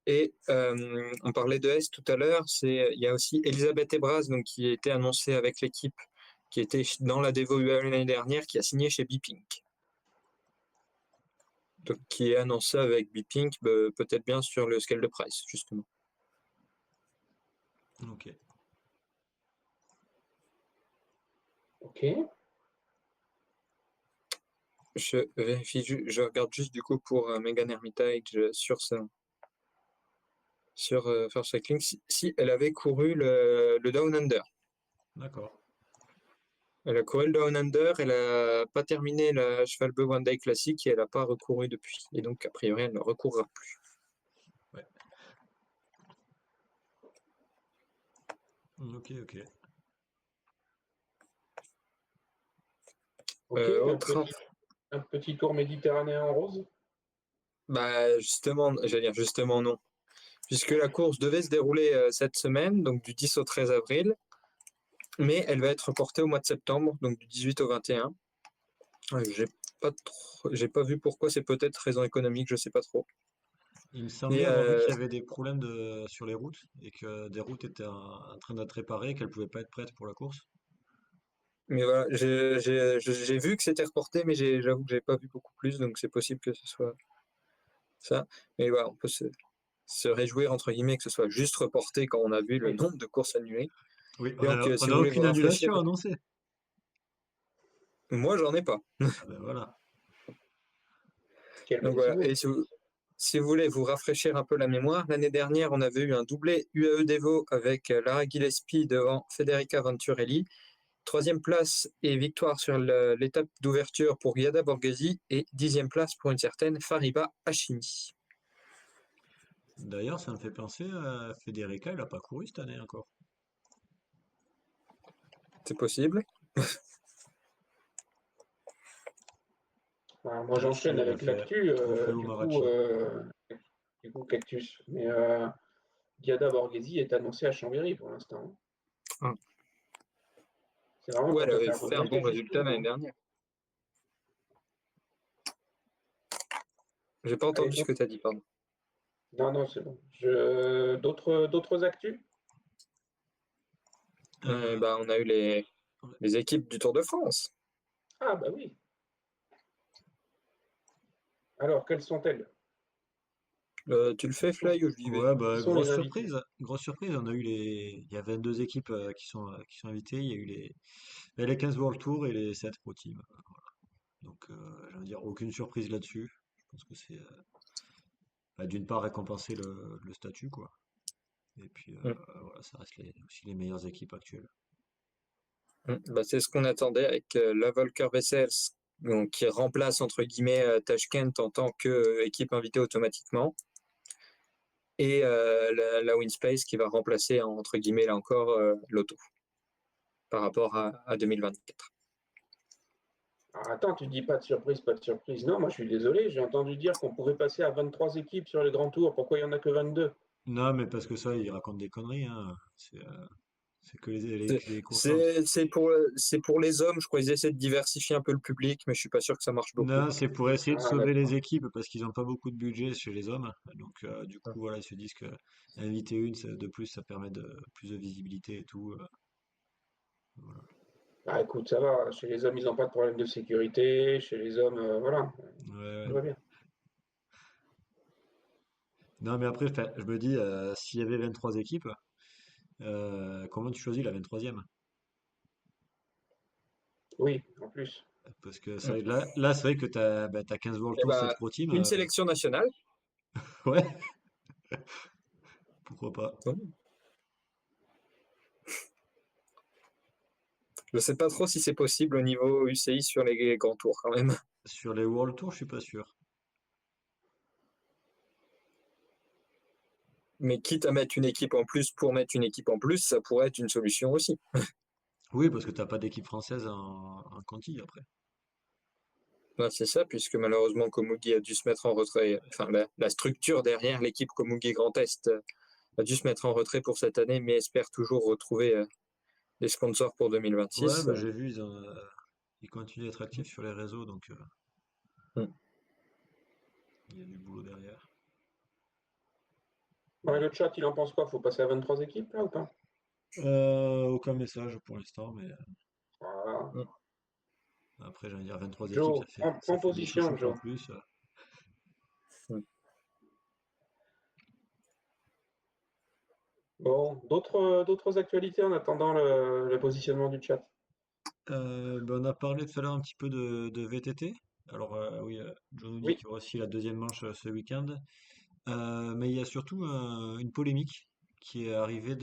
Et on parlait de S tout à l'heure, il y a aussi Elisabeth Ebras, donc, qui a été annoncée avec l'équipe, qui était dans la Devo UAE l'année dernière, qui a signé chez B-Pink. Donc, qui est annoncé avec B-Pink, peut-être bien sur le scale de price, justement. Ok. Ok. Je vérifie, je regarde juste du coup pour Megan Hermitage sur First Cycling, si elle avait couru le Down Under. D'accord. Elle a couru le Down Under, elle n'a pas terminé la Cheval Bleu One Day Classic et elle n'a pas recouru depuis. Et donc, a priori, elle ne recourra plus. Ouais. Ok, ok. Ok. Autre Un petit tour méditerranéen en rose. justement, j'allais dire justement non. Puisque la course devait se dérouler cette semaine, donc du 10 au 13 avril, mais elle va être reportée au mois de septembre, donc du 18 au 21. J'ai pas vu pourquoi, c'est peut-être raison économique, je sais pas trop. Il me Et semblait avoir vu qu'il y avait des problèmes sur les routes et que des routes étaient en train d'être réparées et qu'elles pouvaient pas être prêtes pour la course. mais voilà, j'ai vu que c'était reporté, mais j'avoue que j'ai pas vu beaucoup plus, donc c'est possible que ce soit ça. Mais voilà, on peut se réjouir entre guillemets que ce soit juste reporté quand on a vu le Oui. nombre de courses annulées. Oui, Et donc, on si a vous voulez vous aucune rafraîchir, annulation annoncée. moi j'en ai pas. Ah ben voilà. Quel Donc petit voilà, mot. et si vous voulez vous rafraîchir un peu la mémoire, l'année dernière, on avait eu un doublé UAE Devo avec Lara Gillespie devant Federica Venturelli. Troisième place et victoire sur l'étape d'ouverture pour Giada Borghesi et 10e place pour une certaine Fariba Hashimi. D'ailleurs, ça me fait penser à Federica, elle a pas couru cette année encore. C'est possible. Moi, Ah si, j'enchaîne elle a avec fait l'actu. Trofeo Maracci. Du coup, Cactus. Mais Giada Borghesi est annoncé à Chambéry pour l'instant. Hum. C'est vraiment Ouais, pour elle te avait faire fait un bon regretter résultat jusqu'au l'année bout. dernière. J'ai pas Allez, entendu ce que tu as dit, pardon. non, non, c'est bon. D'autres actus? Euh, On a eu ouais. les équipes du Tour de France. Ah, bah oui. Alors, quelles sont-elles? Tu le fais, Fly, ou je y vais? Ouais, Qui bah sont les invités? grosse surprise. On a eu il y a 22 équipes qui sont invitées. Il y a eu les 15 World Tour et les 7 Pro Team. Donc, je veux dire, aucune surprise là-dessus. Je pense que c'est d'une part récompenser le statut, quoi. Et puis, Hum, voilà, ça reste aussi les meilleures équipes actuelles. C'est ce qu'on attendait avec la Volker Wessels, donc, qui remplace entre guillemets Tashkent en tant qu'équipe invitée automatiquement. Et la Winspace qui va remplacer entre guillemets là encore l'auto par rapport à 2024. Ah, attends, tu dis pas de surprise, pas de surprise. Non, moi, je suis désolé. J'ai entendu dire qu'on pouvait passer à 23 équipes sur les grands tours. Pourquoi il n'y en a que 22? Non, mais parce que ça, ils racontent des conneries, hein. C'est que les courses en... C'est pour les hommes, je crois qu'ils essaient de diversifier un peu le public, mais je suis pas sûr que ça marche beaucoup. Non, c'est pour essayer de Ah, sauver les d'accord. équipes parce qu'ils n'ont pas beaucoup de budget chez les hommes. Donc, du coup, voilà, ils se disent que inviter une, de plus, ça permet plus de visibilité et tout. Voilà. Bah écoute, ça va. Chez les hommes, ils n'ont pas de problème de sécurité. Chez les hommes, voilà, Ouais, tout ouais. va bien. Non, mais après, enfin, je me dis, s'il y avait 23 équipes, comment tu choisis la 23e? Oui, en plus. Parce que Mm. là c'est vrai que t'as 15 World Eh Tour, 7 ben, Pro Team. une sélection nationale. Ouais, pourquoi pas. Je sais pas trop si c'est possible au niveau UCI sur les grands tours quand même. Sur les World Tour, je suis pas sûr. Mais quitte à mettre une équipe en plus pour mettre une équipe en plus, ça pourrait être une solution aussi. Oui, parce que t'as pas d'équipe française en Conti après. Ben, c'est ça, puisque malheureusement Komugi a dû se mettre en retrait. Enfin, la structure derrière l'équipe Komugi Grand Est a dû se mettre en retrait pour cette année, mais espère toujours retrouver des sponsors pour Ouais, 2026. bah, j'ai vu, ils continuent d'être actifs sur les réseaux, donc Mm. il y a du boulot derrière. Ouais, le chat, il en pense quoi? Faut passer à 23 équipes, là, ou pas? Aucun message pour l'instant, mais Voilà. Mm. après, j'allais dire 23 équipes, Joe, ça prends fait des position, chouchouks en Joe. plus. Mm. Bon, d'autres actualités en attendant le positionnement du chat. Ben, on a parlé tout à l'heure un petit peu de VTT. Alors, oui, John nous dit Oui, qu'il y aura aussi la deuxième manche ce week-end. Mais il y a surtout une polémique qui est arrivée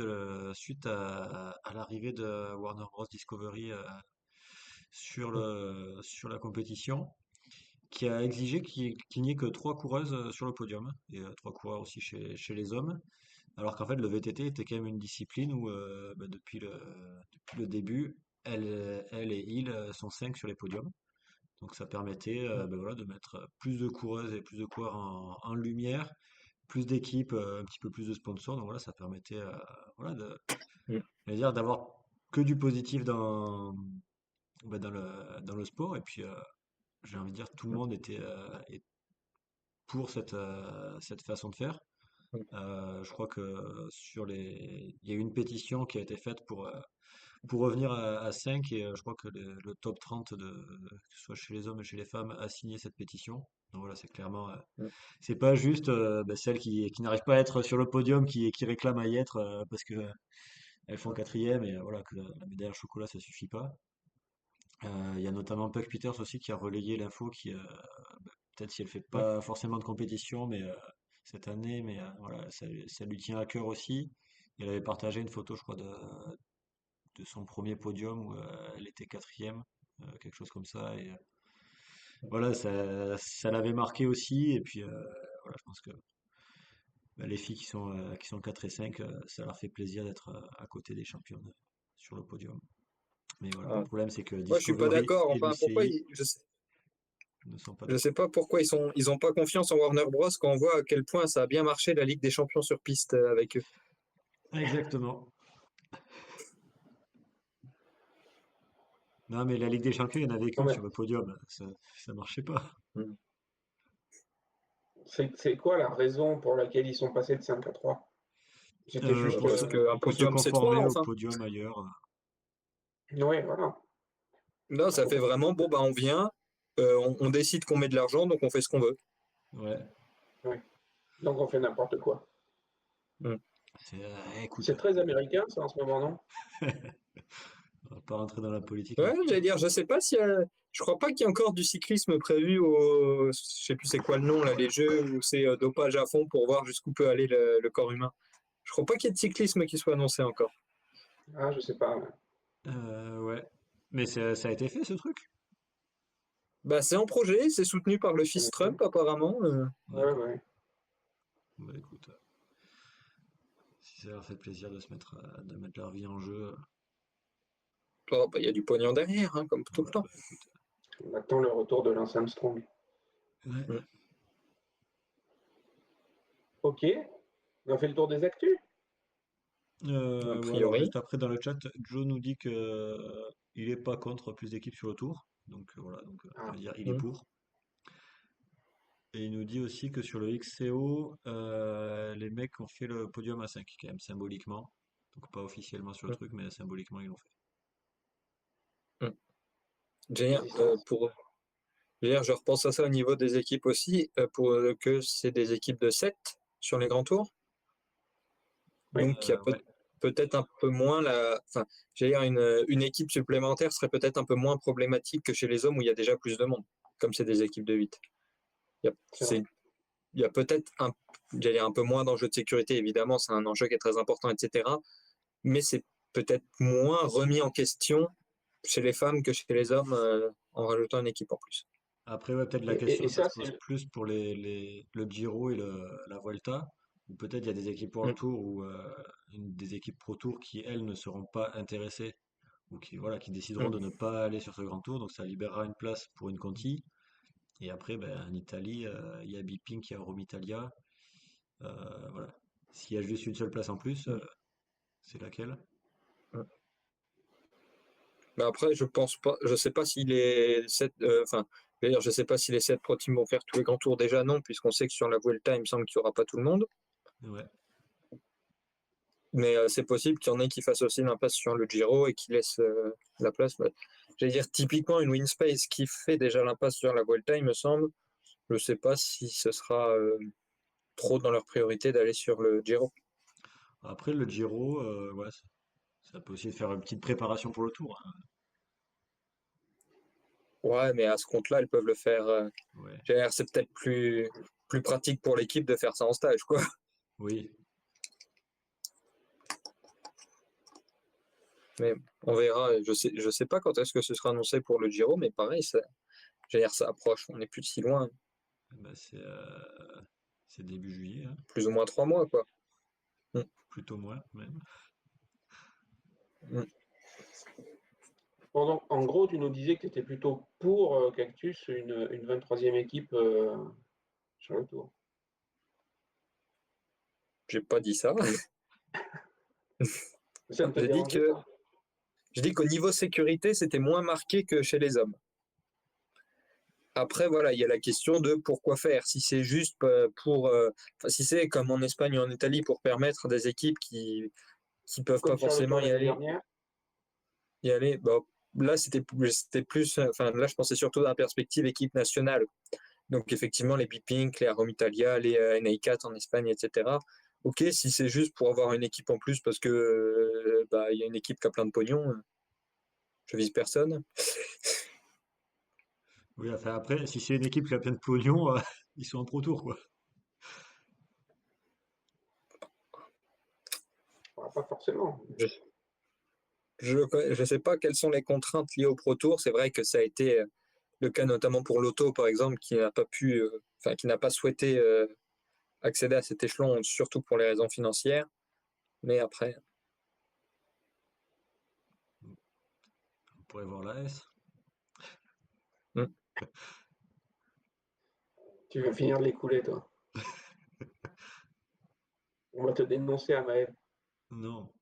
suite à l'arrivée de Warner Bros. Discovery sur la compétition, qui a exigé qu'il n'y ait que trois coureuses sur le podium, et trois coureurs aussi chez les hommes, alors qu'en fait le VTT était quand même une discipline où bah, depuis le début, elle et il sont cinq sur les podiums. Donc ça permettait bah, voilà, de mettre plus de coureuses et plus de coureurs en lumière, plus d'équipes, un petit peu plus de sponsors. Donc voilà, ça permettait voilà, Mm. j'allais dire, d'avoir que du positif bah, dans le sport. Et puis j'ai envie de dire, tout le monde est pour cette façon de faire. Mm. Je crois que il y a eu une pétition qui a été faite pour revenir à 5 et je crois que le top 30 que ce soit chez les hommes et chez les femmes a signé cette pétition. Donc voilà, c'est clairement, Mm. c'est pas juste bah, celles qui n'arrivent pas à être sur le podium qui réclament à y être parce que elles font quatrième et voilà que la médaille en chocolat ça suffit pas. Il y a notamment Puck Peters aussi qui a relayé l'info peut-être si elle fait Ouais. pas forcément de compétition, mais cette année, mais voilà, ça lui tient à cœur aussi. Elle avait partagé une photo, je crois, de son premier podium où elle était quatrième, quelque chose comme ça. Et voilà, ça l'avait marqué aussi. Et puis voilà, je pense que bah, les filles qui sont 4 et 5 ça leur fait plaisir d'être à côté des championnes sur le podium. Mais voilà, le Ah. problème c'est que Moi, je suis pas Discovery d'accord. et Enfin, pourquoi l'UCI ne sont pas je sais d'accord. pas pourquoi ils ont pas confiance en Warner Bros. Quand on voit à quel point ça a bien marché la Ligue des Champions sur piste avec eux. Exactement. Non, mais la Ligue des Champions, il n'y en avait non qu'une mais sur le podium. Ça marchait pas. Mm. c'est quoi la raison pour laquelle ils sont passés de 5 à 3? C'était juste. Parce qu'un Pour se podium, c'est trois, conformer au enfin. podium ailleurs. Ouais, voilà. Là, ça fait vraiment, bon, bah, on vient, on décide qu'on met de l'argent, donc on fait ce qu'on veut. Ouais. Ouais. Donc on fait n'importe quoi. Mm. Écoute, C'est très américain, ça, en ce moment, non? on va pas rentrer dans la politique non Ouais, plus. j'allais dire, je sais pas si, je crois pas qu'il y ait encore du cyclisme prévu au, je sais plus c'est quoi le nom, là, les jeux où c'est dopage à fond pour voir jusqu'où peut aller le corps humain. Je crois pas qu'il y ait de cyclisme qui soit annoncé encore. Ah, je sais pas. Ouais, Ouais. Mais ça a été fait ce truc? Bah, c'est en projet, c'est soutenu par le je fils connais pas. Trump, apparemment. Ouais, D'accord. ouais. Bah écoute, si ça leur fait plaisir de mettre leur vie en jeu, Oh, bah, il y a du pognon derrière, hein, comme tout le ouais, temps. bah écoute. On attend le retour de Lance Armstrong. Ouais. Mm. Ok. On a fait le tour des actus? A Ouais, alors priori. juste après dans le chat, Joe nous dit que il est pas contre plus d'équipes sur le tour. Donc voilà, donc ça Ah, veut dire il est Mm. pour. Et il nous dit aussi que sur le XCO, les mecs ont fait le podium à 5 quand même, symboliquement. Donc pas officiellement sur le Mm. truc, mais symboliquement ils l'ont fait. Génial. Je repense à ça au niveau des équipes aussi, que c'est des équipes de 7 sur les grands tours. Oui. Donc, il y a Ouais. peut-être un peu moins enfin, j'allais dire une équipe supplémentaire serait peut-être un peu moins problématique que chez les hommes où il y a déjà plus de monde, comme c'est des équipes de 8. Il y a, C'est vrai. il y a peut-être j'allais dire un peu moins d'enjeux de sécurité, évidemment, c'est un enjeu qui est très important, etc. Mais c'est peut-être moins remis en question chez les femmes que chez les hommes en rajoutant une équipe en plus. Après, ouais, peut-être la Et question, ça ça, se pose plus pour le Giro et la Vuelta, ou peut-être il y a des équipes Mm. World Tour ou des équipes Pro Tour qui, elles, ne seront pas intéressées ou qui, voilà, qui décideront Mm. de ne pas aller sur ce grand tour, donc ça libérera une place pour une Conti. Et après, ben, en Italie, il y a Bipink, il y a Rome Italia. Voilà. S'il y a juste une seule place en plus, Mm. c'est laquelle? Mm. Mais après, je sais pas si d'ailleurs, je sais pas si les 7 pro teams vont faire tous les grands tours déjà, non, puisqu'on sait que sur la Vuelta, il me semble qu'il n'y aura pas tout le monde. Ouais. Mais c'est possible qu'il y en ait qui fassent aussi l'impasse sur le Giro et qui laissent la place. J'allais dire, typiquement, une Winspace qui fait déjà l'impasse sur la Vuelta, il me semble. Je sais pas si ce sera trop dans leur priorité d'aller sur le Giro. Après, le Giro, ouais, ça peut aussi faire une petite préparation pour le tour, hein. Ouais, mais à ce compte-là, ils peuvent le faire. Ouais. J'allais dire, c'est peut-être plus pratique pour l'équipe de faire ça en stage, quoi. Oui. Mais on verra. Je sais pas quand est-ce que ce sera annoncé pour le Giro, mais pareil, j'allais dire, ça approche. On n'est plus si loin, Bah, c'est début juillet, hein. plus ou moins 3 mois, quoi. Mm. Plutôt moins, même. Mm. Bon, donc, en gros, tu nous disais que tu étais plutôt pour Cactus, une 23e équipe sur le tour. J'ai pas dit ça. Ça ne te J'ai dit dérangeait pas? Je dis qu'au niveau sécurité, c'était moins marqué que chez les hommes. Après, voilà, il y a la question de pourquoi faire. Si c'est juste si c'est comme en Espagne ou en Italie pour permettre à des équipes qui peuvent pas Comme sur le tour forcément l'année dernière? y aller. Bon, là, c'était plus, enfin, là, je pensais surtout dans la perspective équipe nationale. Donc, effectivement, les B-Pink, les Arom Italia, les NA4 en Espagne, etc. Ok, si c'est juste pour avoir une équipe en plus parce que il y a une équipe qui a plein de pognon, je vise personne. Oui, enfin après, si c'est une équipe qui a plein de pognon, ils sont en Pro Tour, quoi. Ouais, pas forcément. Je ne sais pas quelles sont les contraintes liées au Pro Tour. C'est vrai que ça a été le cas notamment pour l'auto, par exemple, qui n'a pas qui n'a pas souhaité accéder à cet échelon, surtout pour les raisons financières. Mais après, On pourrait voir la S. hmm. Tu vas finir de les couler, toi. On va te dénoncer à Maël. Non,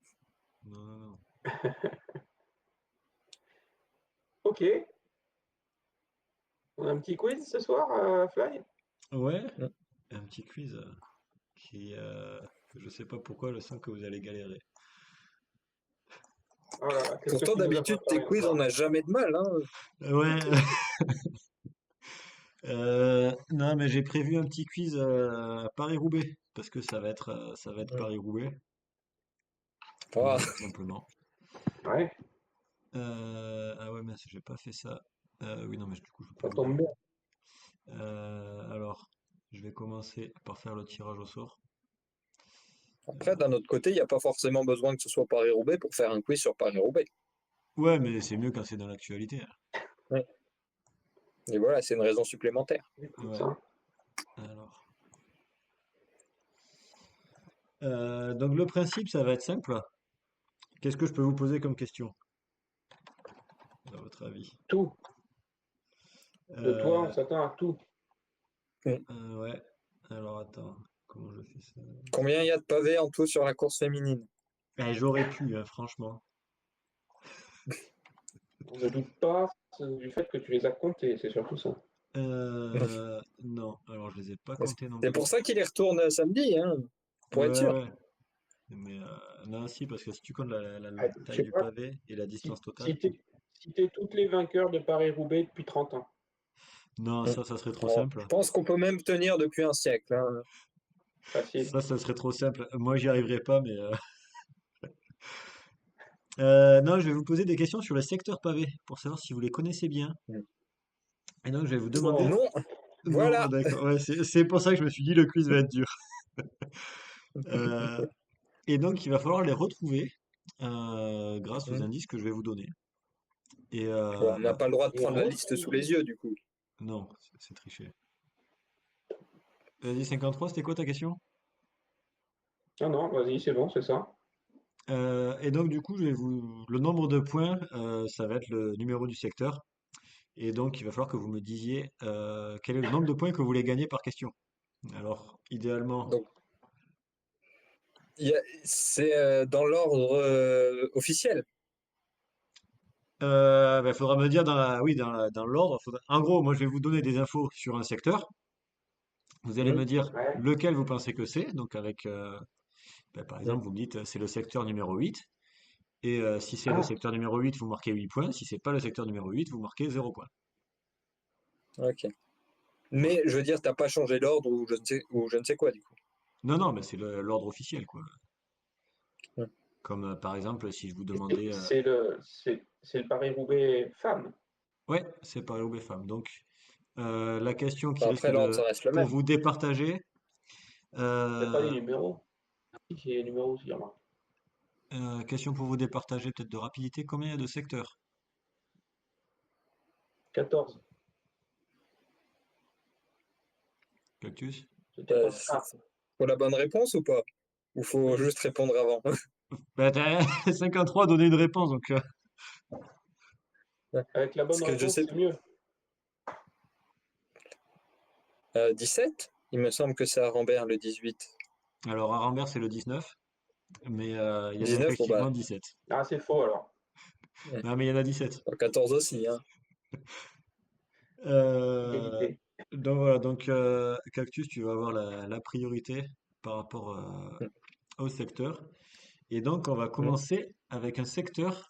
non, non, non. Ok. On a un petit quiz ce soir, Fly? Ouais, Hmm. un petit quiz qui, je sais pas pourquoi, je sens que vous allez galérer. Oh là là, qu'est-ce que Pourtant, tu nous as d'habitude, tes préparé quiz, on encore? n'a jamais de mal. Hein. Ouais, non, mais j'ai prévu un petit quiz Paris-Roubaix parce que ça va être Hmm. Paris-Roubaix, Oh, voilà, tout simplement. Ouais, Ah ouais, mais j'ai pas fait ça. Oui, non, mais du coup, je peux ça vous tombe donner. bien. Alors, je vais commencer par faire le tirage au sort. après, d'un autre côté, il n'y a pas forcément besoin que ce soit Paris-Roubaix pour faire un quiz sur Paris-Roubaix. Ouais, mais c'est mieux quand c'est dans l'actualité, hein. Hmm. Et voilà, c'est une raison supplémentaire. C'est comme Ouais, ça. alors. Donc le principe, ça va être simple. Qu'est-ce que je peux vous poser comme question, à votre avis? Tout. De toi, on Euh, s'attend à tout. Hmm. ouais. Alors attends, comment je fais ça? Combien il y a de pavés en tout sur la course féminine? J'aurais pu, hein, franchement. On ne doute pas du fait que tu les as comptés, c'est surtout ça. Non, alors je les ai pas C'est comptés non c'est pour plus. ça qu'il y retourne samedi, hein, pour être Ouais, sûr. ouais. Mais non, si, parce que si tu comptes Ah, la je taille sais du pas, pavé et la si, distance totale. si tu citer toutes les vainqueurs de Paris-Roubaix depuis 30 ans. Non, Mm. ça serait trop Alors, simple. je pense qu'on peut même tenir depuis un siècle, hein. Facile. Ça serait trop simple. Moi, j'y arriverai pas, mais non, je vais vous poser des questions sur les secteurs pavés pour savoir si vous les connaissez bien. Mm. Et donc, je vais vous Non. demander. Non, Non, voilà. d'accord. Ouais, c'est pour ça que je me suis dit le quiz va être dur. Euh, et donc, il va falloir les retrouver grâce aux Mm. indices que je vais vous donner. Et Bon, on n'a pas le droit de Et prendre la liste sous les yeux, du coup. non, c'est triché. Vas-y, 53, c'était quoi ta question? Non, non, vas-y, c'est bon, c'est ça. Et donc, du coup, le nombre de points, ça va être le numéro du secteur. Et donc, il va falloir que vous me disiez quel est le nombre de points que vous voulez gagner par question. Alors, idéalement, Donc, c'est dans l'ordre officiel. il faudra me dire oui, dans l'ordre. En gros, moi, je vais vous donner des infos sur un secteur. Vous allez Mm. me dire Ouais. lequel vous pensez que c'est. Donc, avec, par Mm. exemple, vous me dites c'est le secteur numéro 8. Et si c'est le Ah, secteur numéro 8, vous marquez 8 points. Si c'est pas le secteur numéro 8, vous marquez 0 points. Ok. Voilà. Mais je veux dire, t'as pas changé l'ordre ou je ne sais quoi, du coup. Non, non, mais c'est l'ordre officiel, quoi. Mm. Comme par exemple, si je vous et demandais. c'est le Paris-Roubaix femme. Ouais, c'est pareil aux femmes. Donc, la question qui Enfin, risque après, l'ordre, de. ça reste le Pour même. vous départager, Il n'y a pas les euh, numéros. Si, j'ai les numéros aussi, remarque. question pour vous départager, peut-être de rapidité. Combien il y a de secteurs? 14. Cactus? C'était pas. Ah, Faut la bonne réponse ou pas? Ou faut oui. juste répondre avant? Bah, 53 a donné une réponse, donc. Avec la Parce bonne que je réponse, sais, c'est mieux. 17, il me semble que c'est à Rambert le 18. Alors, à Rambert, c'est le 19, mais il y en a 19, bon bah, effectivement 17. Ah, c'est faux alors. Non, mais il y en a 17. 14 aussi, hein. Euh, Égalité. donc voilà, donc Cactus, tu vas avoir la priorité par rapport Mm. au secteur. Et donc, on va Mm. commencer avec un secteur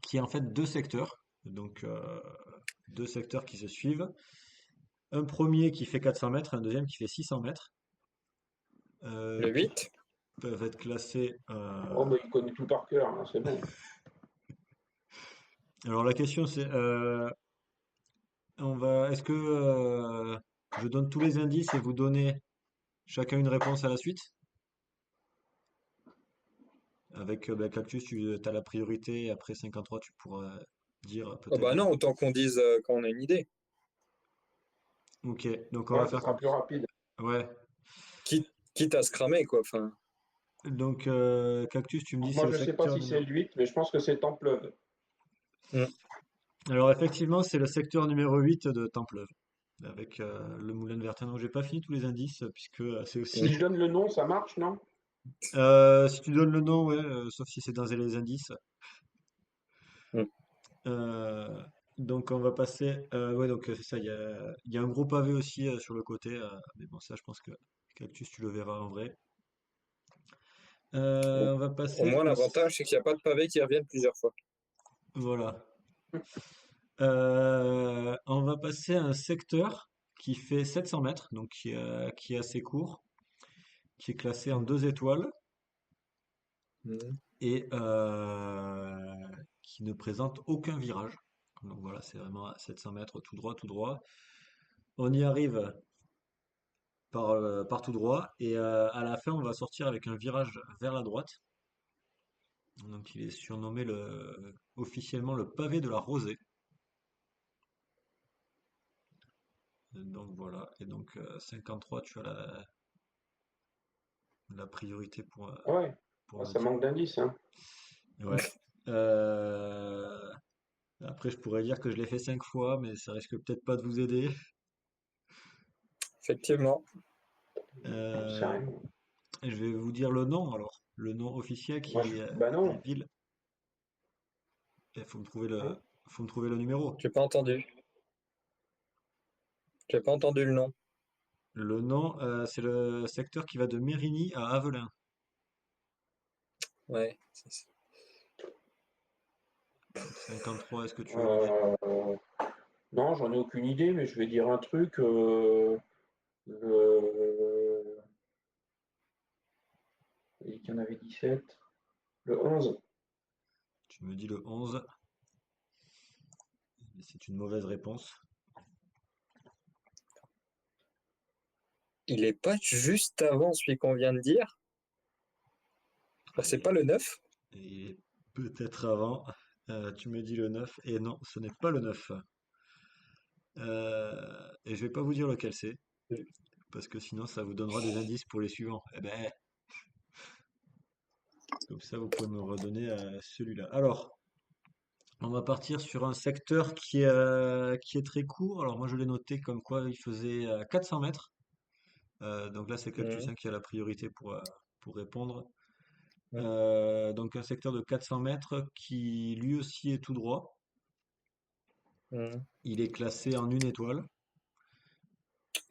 qui est en fait deux secteurs. Donc, deux secteurs qui se suivent. Un premier qui fait 400 mètres, un deuxième qui fait 600 mètres, Le qui 8? peuvent être classés. Oh, bah, il connaît tout par cœur, hein, c'est bon. Alors, la question c'est, est-ce que je donne tous les indices et vous donnez chacun une réponse à la suite? Avec Cactus, tu as la priorité, et après 53, tu pourras dire Oh peut-être. bah non, autant qu'on dise quand on a une idée. Ok, donc on va Ouais, ce faire sera comme plus rapide. Ouais. Quitte à se cramer, quoi. Enfin, Donc Cactus, tu me dis c'est Moi, le je sais pas secteur si c'est numéro. le 8, mais je pense que c'est Templeuve. mm. Alors effectivement, c'est le secteur numéro 8 de Templeuve, avec le moulin de Vertin. Donc j'ai pas fini tous les indices, puisque c'est aussi. Si je donne le nom, ça marche, non? Si tu donnes le nom, ouais, sauf si c'est dans les indices. Mm. Euh, donc on va passer. Ouais, donc c'est ça. Il y a un gros pavé aussi sur le côté. Mais bon, ça, je pense que Cactus, tu le verras en vrai. Au, On va au passer moins, l'avantage, c'est qu'il n'y a pas de pavés qui reviennent plusieurs fois. Voilà. On va passer à un secteur qui fait 700 mètres, donc qui est assez court, qui est classé en Mm. 2 étoiles Mm. et qui ne présente aucun virage. Donc voilà, c'est vraiment à 700 mètres tout droit, tout droit. On y arrive par tout droit et à la fin, on va sortir avec un virage vers la droite. Donc il est surnommé officiellement le pavé de la Rosée. Donc voilà, et donc 53, tu as la priorité Ouais, pour ouais, me ça dire. manque d'indices, hein. Ouais. Euh, Après, je pourrais dire que je l'ai fait 5 fois, mais ça risque peut-être pas de vous aider. Effectivement. J'en sais Euh, rien. je vais vous dire le nom alors. Le nom officiel Moi, qui est bah non. ville. Il Hein. faut me trouver le numéro. J'ai pas entendu. J'ai pas entendu le nom. Le nom, c'est le secteur qui va de Mérigny à Avelin. Ouais. Donc 53, est-ce que tu as une idée? Euh, non, j'en ai aucune idée, mais je vais dire un truc. Il y en avait 17. Le 11. Tu me dis le 11. Et c'est une mauvaise réponse. Il est pas juste avant celui qu'on vient de dire. C'est pas le 9. Et peut-être avant. Tu me dis le 9. Et non, ce n'est pas le 9. Et je vais pas vous dire lequel c'est, parce que sinon ça vous donnera des indices pour les suivants. Eh ben, comme ça vous pouvez me redonner celui-là. Alors, on va partir sur un secteur qui est très court. Alors moi je l'ai noté comme quoi il faisait 400 mètres. Donc là c'est Cactus Mhm. hein, qui a la priorité pour répondre. Mhm. Donc un secteur de 400 mètres qui lui aussi est tout droit. Mhm. Il est classé en une étoile.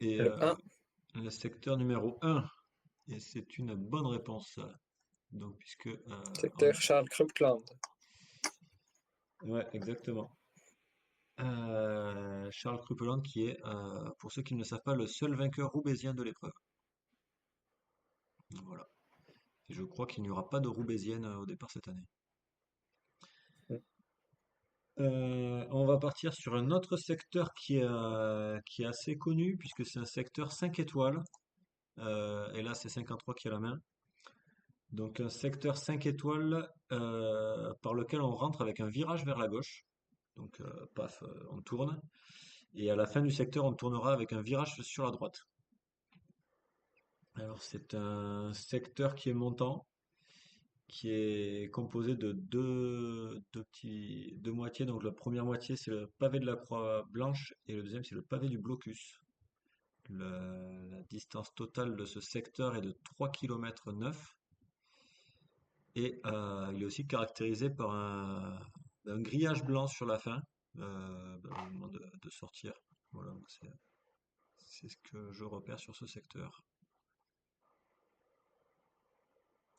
Et Le 1, le secteur numéro un. Et c'est une bonne réponse. Donc puisque secteur Charles Krupkland. ouais exactement. Charles Krupeland qui est, pour ceux qui ne le savent pas, le seul vainqueur roubaisien de l'épreuve. Voilà. Et je crois qu'il n'y aura pas de roubaisienne au départ cette année. On va partir sur un autre secteur qui est assez connu, puisque c'est un secteur 5 étoiles. Et là, c'est 53 qui a la main. Donc un secteur 5 étoiles par lequel on rentre avec un virage vers la gauche. Donc, paf, on tourne. Et à la fin du secteur, on tournera avec un virage sur la droite. Alors, c'est un secteur qui est montant, qui est composé de deux moitiés. Donc, la première moitié, c'est le pavé de la Croix Blanche et le deuxième, c'est le pavé du Blocus. La distance totale de ce secteur est de 3,9 km. Et il est aussi caractérisé par un grillage blanc sur la fin, au moment de sortir. Voilà, donc c'est ce que je repère sur ce secteur.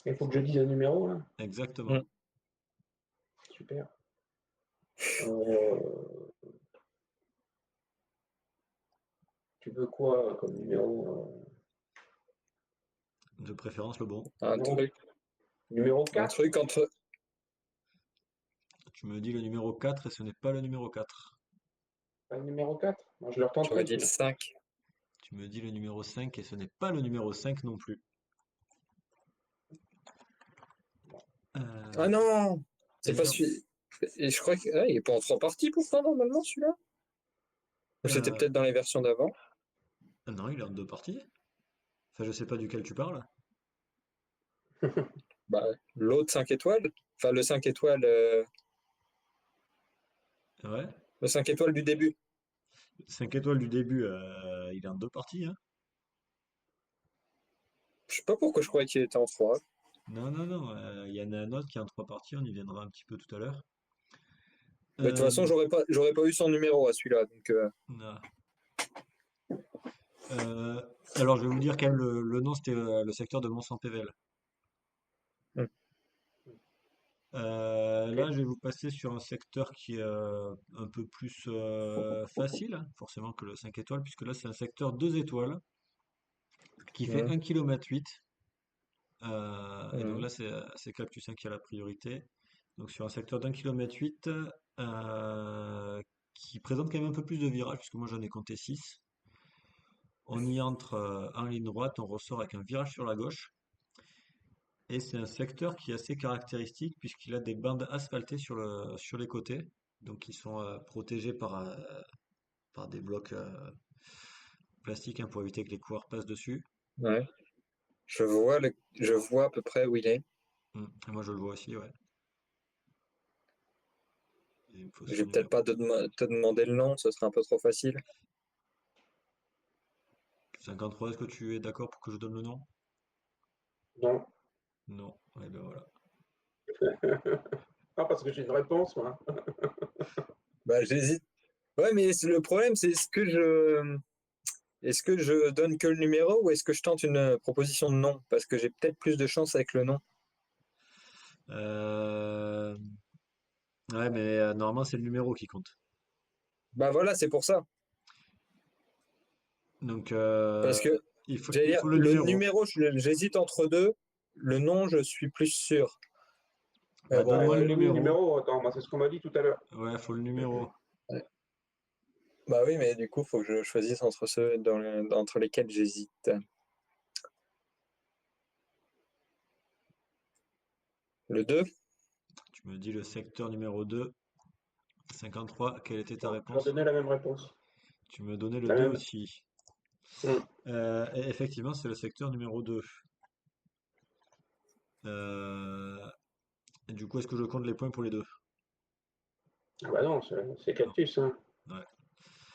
Il faut que je dise un numéro, là. Exactement. Super. Euh, Tu veux quoi comme numéro? De préférence le bon. Un Numéro, truc, numéro un 4? truc entre. Tu me dis le numéro 4 et ce n'est pas le numéro 4. Pas le numéro 4? Moi, je le J'aurais retenterai, dit le celui-là. 5. Tu me dis le numéro 5 et ce n'est pas le numéro 5 non plus. Ah Euh, non! C'est pas Ayant, celui. Et je crois qu'il est pas en 3 parties pourtant, normalement, celui-là. Ou c'était euh, peut-être dans les versions d'avant. non, il est en deux parties. Enfin, je sais pas duquel tu parles. Bah, l'autre 5 étoiles. Enfin, le 5 étoiles, Ouais. le 5 étoiles du début. 5 étoiles du début, il est en deux parties, hein. Je sais pas pourquoi je croyais qu'il était en 3. Non, non, non. Il y en a un autre qui est en trois parties. On y viendra un petit peu tout à l'heure. Mais de toute façon, Euh, j'aurais pas eu son numéro à celui-là. Donc, non. Euh, alors, je vais vous dire quand même le nom, c'était le secteur de Mont-Saint-Pével. hmm. Là, je vais vous passer sur un secteur qui est un peu plus facile, hein, forcément, que le 5 étoiles, puisque là, c'est un secteur 2 étoiles qui fait Hmm. 1,8 km. Et donc Hmm. là, c'est Cactus 1 qui a la priorité. Donc sur un secteur d'1,8 km qui présente quand même un peu plus de virages, puisque moi j'en ai compté 6. On y entre en ligne droite, on ressort avec un virage sur la gauche. Et c'est un secteur qui est assez caractéristique puisqu'il a des bandes asphaltées sur les côtés, donc qui sont protégées par des blocs plastiques hein, pour éviter que les coureurs passent dessus. Ouais. Je vois à peu près où il est. Et moi je le vois aussi, ouais. Et il me faut Je son vais peut-être pas numéro. te demander le nom, ce serait un peu trop facile. 53, est-ce que tu es d'accord pour que je donne le nom? Non. Non. Ouais, ben voilà. Ah, parce que j'ai une réponse, moi. Bah, j'hésite. Ouais, mais le problème, c'est est-ce que je donne que le numéro ou est-ce que je tente une proposition de nom? Parce que j'ai peut-être plus de chance avec le nom. Euh, Ouais, mais normalement, c'est le numéro qui compte. Bah voilà, c'est pour ça. Donc, Parce que, j'allais il dire, faut le le numéro. numéro, j'hésite entre deux. Le nom, je suis plus sûr. Mais Bah, bon, donne-moi le Oui, numéro. numéro, attends, moi, c'est ce qu'on m'a dit tout à l'heure. Ouais, faut le numéro. ouais. Bah oui, mais du coup, faut que je choisisse entre ceux entre lesquels j'hésite. Le 2. Tu me dis le secteur numéro 2, 53. Quelle était ta Bon, je vais réponse? donner la même réponse. Tu me donnais le La 2 même. aussi. Hmm. Et effectivement, c'est le secteur numéro 2. Euh, et du coup, est-ce que je compte les points pour les deux? Ah bah non, c'est Non. Cactus, hein. Ouais.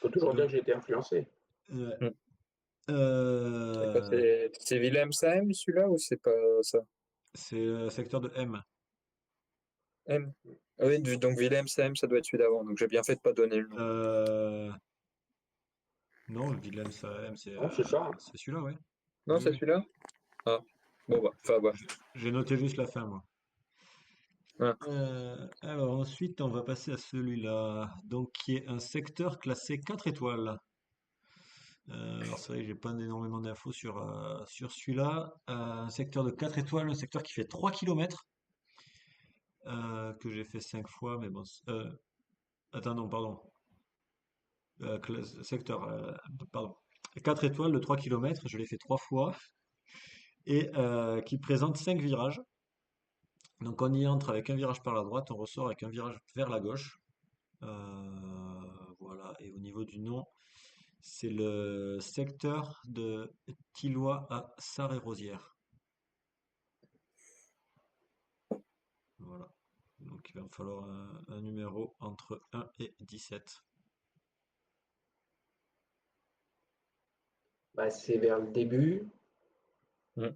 On peut toujours dire Donc, que j'ai été influencé. ouais. C'est quoi, Euh, c'est Wilhelmshaven celui-là ou c'est pas ça? c'est le secteur de M. M. Ah oui, donc Wilhelmshaven, ça doit être celui d'avant. Donc j'ai bien fait de pas donner le nom. Euh, non, Willem, ça, M, Non, c'est ça, hein. c'est celui-là, ouais. Non, Oui, c'est oui. celui-là? Ah, bon bah, enfin bah. J'ai noté juste la fin, moi. Ah. Alors ensuite, on va passer à celui-là, donc qui est un secteur classé 4 étoiles. Alors c'est vrai que j'ai pas énormément d'infos sur celui-là. Un secteur de 4 étoiles, un secteur qui fait 3 kilomètres, que j'ai fait 5 fois, mais bon. Attends, non, pardon. Secteur, pardon. 4 étoiles de 3 kilomètres, je l'ai fait 3 fois, et qui présente 5 virages. Donc on y entre avec un virage par la droite, on ressort avec un virage vers la gauche. Voilà, et au niveau du nom, c'est le secteur de Tilloy à Sarre-et-Rosières. Voilà. Donc il va me falloir un numéro entre 1 et 17. Bah, c'est vers le début. Hmm.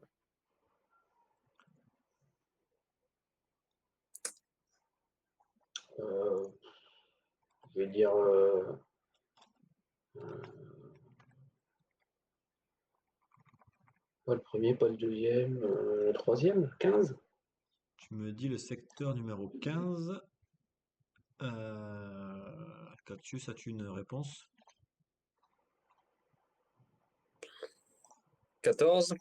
Euh, je vais dire pas le premier, pas le deuxième, le troisième, 15. Tu me dis le secteur numéro 15. Cactus, as-tu une réponse? 14.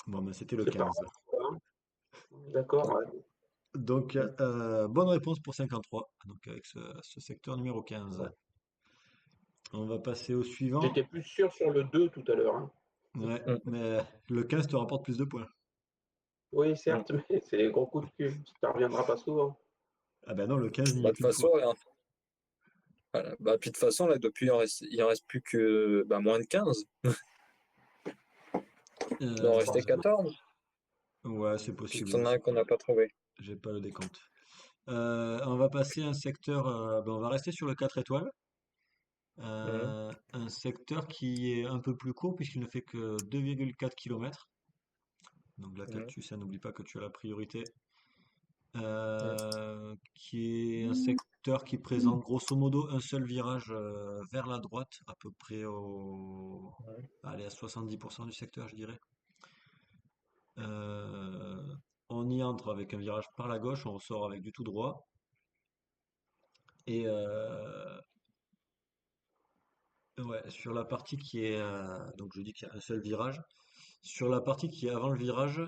Bon, ben c'était le C'est pas 15. grave, hein. D'accord, ouais. Donc, bonne réponse pour 53. Donc, avec ce secteur numéro 15. On va passer au J'étais suivant. plus sûr sur le 2 tout à l'heure, hein. Ouais, Hmm. mais le 15 te rapporte plus de points. Oui, Hmm. certes, mais c'est des gros coups de cul. Ça ne reviendra pas souvent. Ah ben non, le 15 n'y Bah, est de toute qu'une façon, fois. voilà. Bah, puis de toute façon, là, depuis, il en reste plus que bah, moins de 15. Il doit en rester Euh, 14, ouais, c'est puisqu'il possible, y je en a un sais qu'on pas. n'a pas trouvé. J'ai pas le décompte. On va passer à un secteur, ben, on va rester sur le 4 étoiles. Hmm. Un secteur qui est un peu plus court puisqu'il ne fait que 2,4 km. Donc la Hmm. Cactus, ça n'oublie pas que tu as la priorité. Hmm. Qui est un secteur qui présente grosso modo un seul virage vers la droite, à peu près Hmm. allez, à 70% du secteur, je dirais. Euh, on y entre avec un virage par la gauche, on ressort avec du tout droit. Et ouais, sur la partie qui est, donc je dis qu'il y a un seul virage. Sur la partie qui est avant le virage,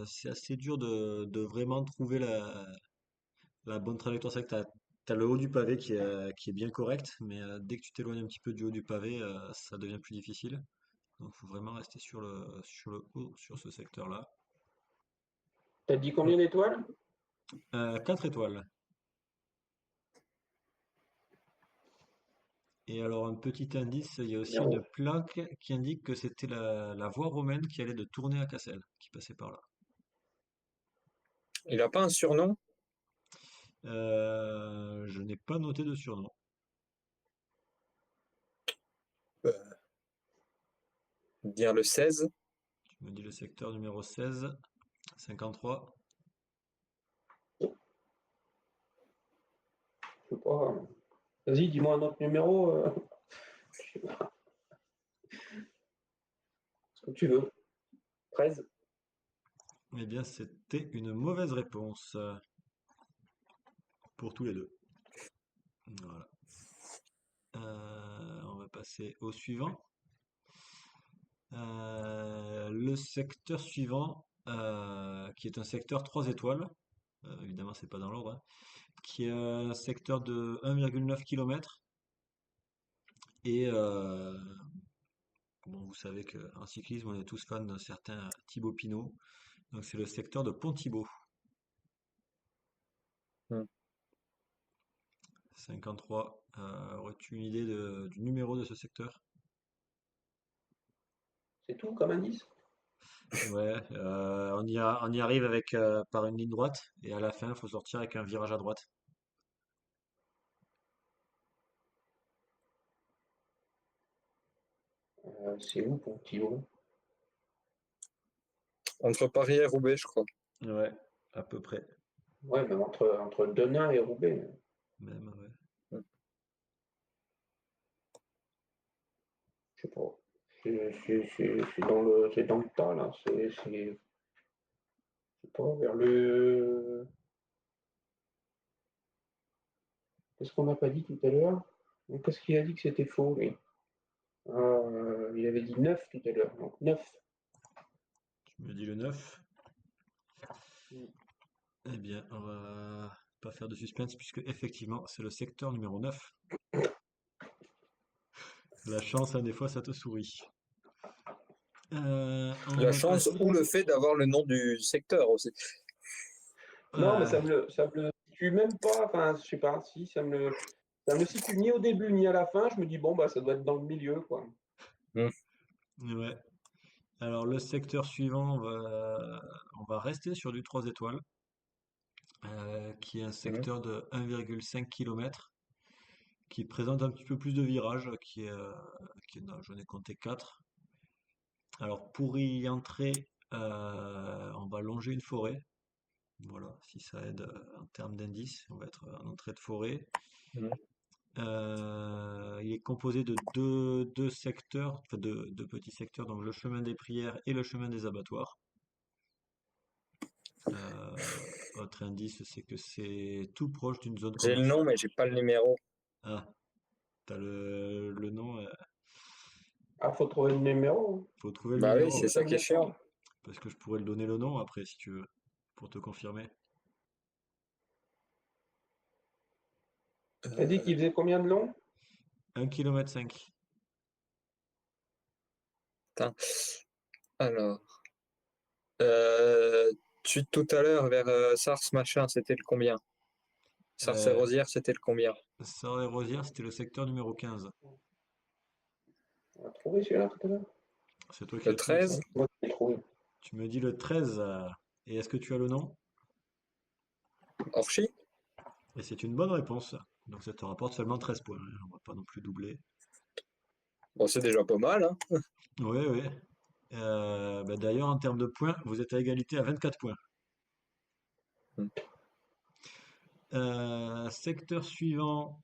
c'est assez dur de vraiment trouver la bonne trajectoire. C'est vrai que tu as le haut du pavé qui est bien correct, mais dès que tu t'éloignes un petit peu du haut du pavé, ça devient plus difficile. Donc, il faut vraiment rester sur le haut, sur ce secteur-là. T'as dit combien d'étoiles? 4 étoiles. Et alors, un petit indice, il y a aussi une Numéro. plaque qui indique que c'était la voie romaine qui allait de Tournai à Cassel, qui passait par là. Il n'a pas un surnom? Je n'ai pas noté de surnom. Euh, Dire le 16. Tu me dis le secteur numéro 16, 53. Je sais pas. Vas-y, dis-moi un autre numéro. Ce que tu veux. 13. Eh bien, c'était une mauvaise réponse. pour tous les deux. Voilà. On va passer au suivant. Le secteur suivant, qui est un secteur 3 étoiles, évidemment c'est pas dans l'ordre, hein, qui est un secteur de 1,9 km. Et bon, vous savez qu'en cyclisme, on est tous fans d'un certain Thibaut Pinot. Donc c'est le secteur de Pont-Thibaut. Hmm. 53. Aurais-tu une idée du numéro de ce secteur? C'est tout comme indice? Ouais, on y arrive avec, par une ligne droite, et à la fin, il faut sortir avec un virage à droite. C'est où pour Thibaut? Entre Paris et Roubaix, je crois. Ouais, à peu près. Ouais, même entre Denain et Roubaix. Même, ouais. Hmm. Je sais pas. C'est dans le tas, là. C'est pas vers le. Qu'est-ce qu'on n'a pas dit tout à l'heure? Qu'est-ce qu'il a dit que c'était faux, lui? Il avait dit 9 tout à l'heure. Donc 9. Tu me dis le 9. Mm. Eh bien, on va pas faire de suspense puisque effectivement, c'est le secteur numéro 9. La chance, hein, des fois, ça te sourit. On La va chance passer. ou le fait d'avoir le nom du secteur aussi. Non, mais euh, ça me le situe même pas. Enfin, je sais pas si ça me le situe ni au début ni à la fin. Je me dis, bon, bah, ça doit être dans le milieu, quoi. Hmm. ouais. Alors, le secteur suivant, on va rester sur du 3 étoiles, qui est un Hmm. secteur de 1,5 km, qui présente un petit peu plus de virages, non, j'en ai compté 4. Alors, pour y entrer, on va longer une forêt. Voilà, si ça aide en termes d'indices, on va être en entrée de forêt. Hmm. Il est composé de deux secteurs, enfin deux petits secteurs, donc le chemin des prières et le chemin des abattoirs. Autre indice, c'est que c'est tout proche d'une zone J'ai le nom, commerciale. mais j'ai pas le numéro. Ah, t'as le nom, Ah, faut trouver le numéro. faut trouver le Bah oui, numéro, c'est ouais. Ça ça me qui est vient chiant. pas. Parce que je pourrais le donner le nom après si tu veux, pour te confirmer. T'as dit qu'il faisait combien de long? 1,5 km. Putain. Alors, euh, tout à l'heure vers Sars machin, c'était le combien? Sars et Euh, Rosières, c'était le combien? Sarre-et-Rosières, c'était le secteur numéro 15. On a trouvé celui-là tout à l'heure? C'est toi qui Le l'as trouvé, ça? 13? Moi, je l'ai trouvé. Tu me dis le 13. Et est-ce que tu as le nom? Orchy? Et c'est une bonne réponse. Donc ça te rapporte seulement 13 points, hein. On va pas non plus doubler. Bon, c'est déjà pas mal, hein. Oui, oui. Bah d'ailleurs, en termes de points, vous êtes à égalité à 24 points. Hmm. Secteur suivant,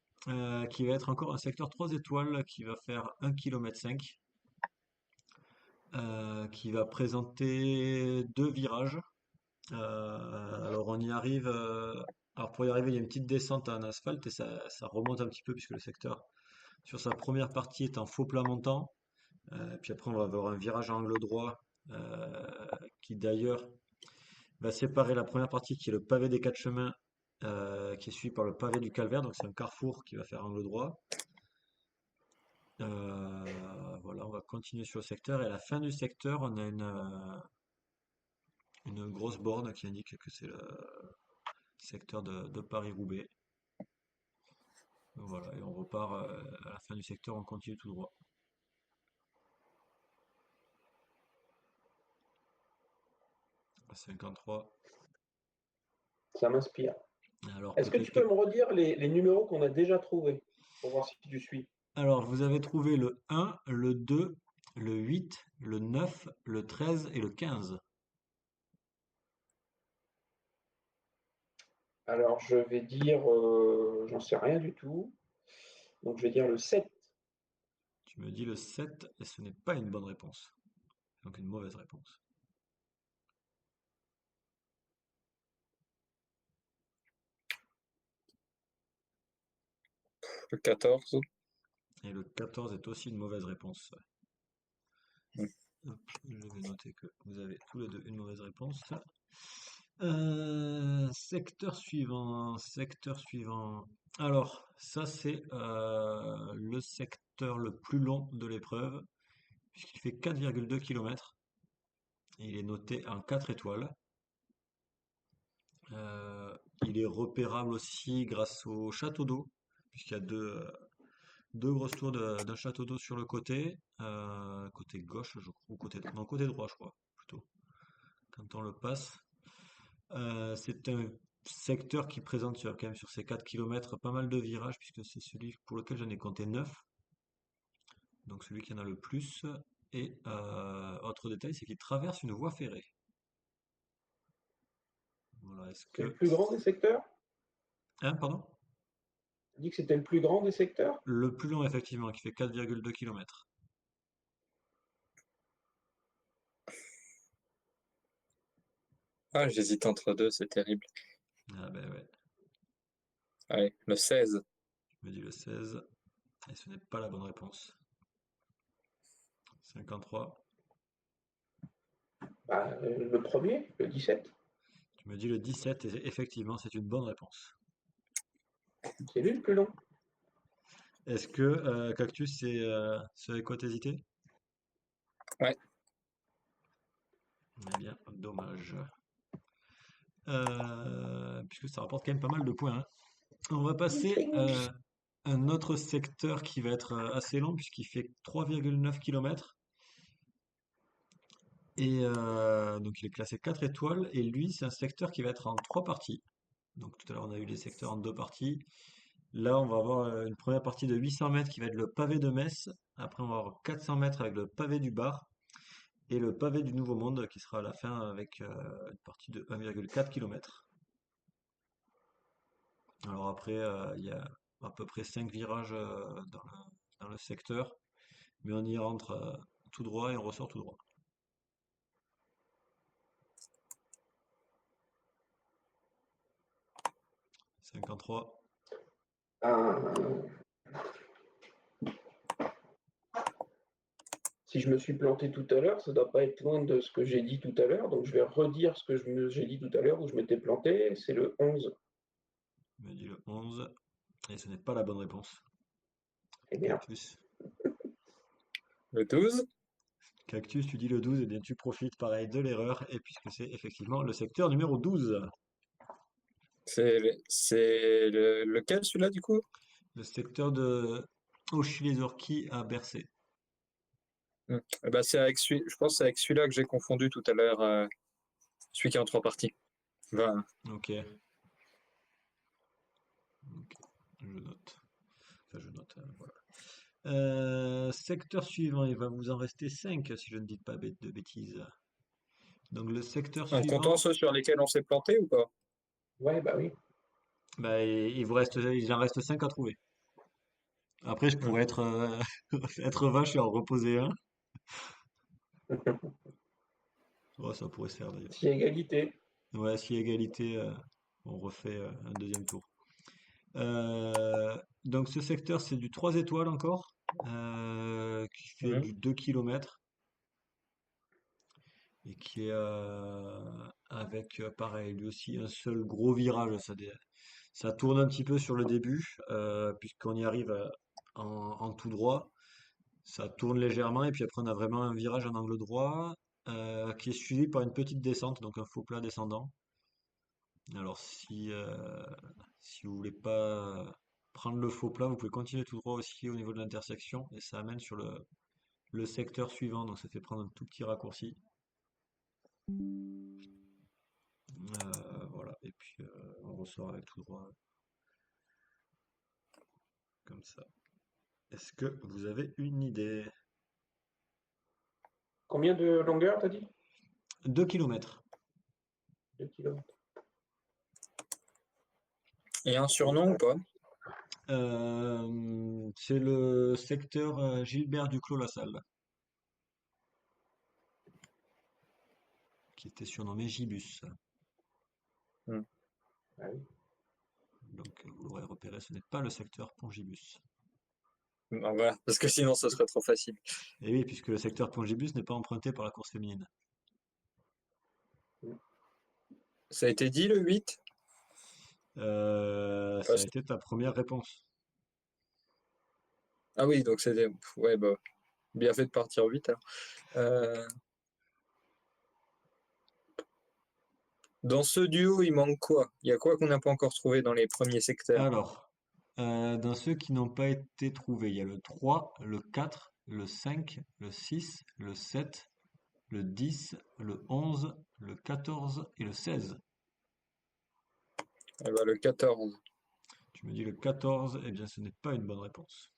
qui va être encore un secteur 3 étoiles, qui va faire 1,5 km, qui va présenter deux virages. Alors on y arrive. Alors pour y arriver, il y a une petite descente en asphalte et ça remonte un petit peu puisque le secteur, sur sa première partie, est en faux plat montant. Puis après, on va avoir un virage à angle droit qui d'ailleurs va séparer la première partie qui est le pavé des quatre chemins, qui est suivi par le pavé du calvaire. Donc c'est un carrefour qui va faire angle droit. Voilà, on va continuer sur le secteur. Et à la fin du secteur, on a une grosse borne qui indique que c'est le secteur de Paris-Roubaix. Voilà, et on repart à la fin du secteur, on continue tout droit. À 53. Ça m'inspire. Alors Est-ce que peut-être tu peux que. me redire les numéros qu'on a déjà trouvés pour voir si tu suis? Alors vous avez trouvé le 1, le 2, le 8, le 9, le 13 et le 15. Alors, je vais dire, j'en sais rien du tout. Donc, je vais dire le 7. Tu me dis le 7 et ce n'est pas une bonne réponse. Donc une mauvaise réponse. Le 14. Et le 14 est aussi une mauvaise réponse. Hmm. Hop, je vais noter que vous avez tous les deux une mauvaise réponse. Secteur suivant, secteur suivant. Alors, ça c'est le secteur le plus long de l'épreuve, puisqu'il fait 4,2 km. Il est noté en 4 étoiles. Il est repérable aussi grâce au château d'eau, puisqu'il y a deux grosses tours d'un château d'eau sur le côté, côté gauche, je crois, ou non, côté droit, je crois, plutôt, quand on le passe. C'est un secteur qui présente quand même sur ces 4 kilomètres pas mal de virages, puisque c'est celui pour lequel j'en ai compté 9, donc celui qui en a le plus. Et autre détail, c'est qu'il traverse une voie ferrée. Voilà, est-ce C'est le que... plus grand des secteurs? Hein, pardon? Tu dis que c'était le plus grand des secteurs? Le plus long, effectivement, qui fait 4,2 km. Ah, j'hésite entre deux, c'est terrible. Ah ben ouais, Allez, le 16. je me dis le 16, et ce n'est pas la bonne réponse. 53. Bah, le premier, le 17. Tu me dis le 17, et effectivement, c'est une bonne réponse. C'est lui le plus long. Est-ce que Cactus, c'est avec quoi t'hésitais? Ouais. Eh bien, dommage. Puisque ça rapporte quand même pas mal de points, hein. On va passer à un autre secteur qui va être assez long, puisqu'il fait 3,9 km. Et donc, il est classé 4 étoiles. Et lui, c'est un secteur qui va être en 3 parties. Donc, tout à l'heure, on a eu les secteurs en 2 parties. Là, on va avoir une première partie de 800 mètres qui va être le pavé de Metz. Après, on va avoir 400 mètres avec le pavé du Bar. Et le pavé du Nouveau Monde qui sera à la fin avec une partie de 1,4 km. Alors après, il y a à peu près 5 virages dans le secteur, mais on y rentre tout droit et on ressort tout droit. 53. Un- Si je me suis planté tout à l'heure, ça ne doit pas être loin de ce que j'ai dit tout à l'heure. Donc je vais redire ce que j'ai dit tout à l'heure où je m'étais planté. C'est le 11. Il me dit le 11. Et ce n'est pas la bonne réponse. Eh bien, Cactus. Le 12. Cactus, tu dis le 12, et bien tu profites pareil de l'erreur, et puisque c'est effectivement le secteur numéro 12. Lequel, celui-là, du coup? Le secteur de Auchy-les-Orties à Bercé. Eh ben, je pense que c'est avec celui-là que j'ai confondu tout à l'heure, celui qui est en trois parties. 20. Ok. Ok. Je note. Enfin, je note, voilà. Secteur suivant, il va vous en rester 5 si je ne dis pas de bêtises. Donc le secteur En comptant suivant, ceux sur lesquels on s'est planté ou pas? ouais, bah oui. bah, il en reste 5 à trouver. Après, je Hmm. pourrais être, être vache et en reposer un. Ouais, ça pourrait se faire d'ailleurs. Si égalité. Ouais, si égalité, on refait un deuxième tour. Donc ce secteur, c'est du 3 étoiles encore, qui fait Mhm. du 2 km et qui est avec, pareil, lui aussi un seul gros virage. Ça tourne un petit peu sur le début, puisqu'on y arrive en tout droit. Ça tourne légèrement et puis après on a vraiment un virage en angle droit qui est suivi par une petite descente, donc un faux plat descendant. Alors si vous voulez pas prendre le faux plat, vous pouvez continuer tout droit aussi au niveau de l'intersection et ça amène sur le secteur suivant, donc ça fait prendre un tout petit raccourci. Voilà, et puis on ressort avec tout droit comme ça. Est-ce que vous avez une idée? Combien de longueur, t'as dit? 2 km. 2 kilomètres. Et un surnom ou pas? C'est le secteur Gilbert Duclos-Lassalle, qui était surnommé Gibus. Hmm. Ah oui. Donc, vous l'aurez repéré, ce n'est pas le secteur Pongibus. Ah, voilà, parce que sinon, ça serait trop facile. Et oui, puisque le secteur Pongibus n'est pas emprunté par la course féminine. Ça a été dit, le 8? Ça a été ta première réponse. Ah oui, donc c'était... Ouais, bah, bien fait de partir 8, alors. Dans ce duo, il manque quoi? Il y a quoi qu'on n'a pas encore trouvé dans les premiers secteurs? Alors, dans ceux qui n'ont pas été trouvés, il y a le 3, le 4, le 5, le 6, le 7, le 10, le 11, le 14 et le 16. Eh ben, le 14. Tu me dis le 14, eh bien ce n'est pas une bonne réponse.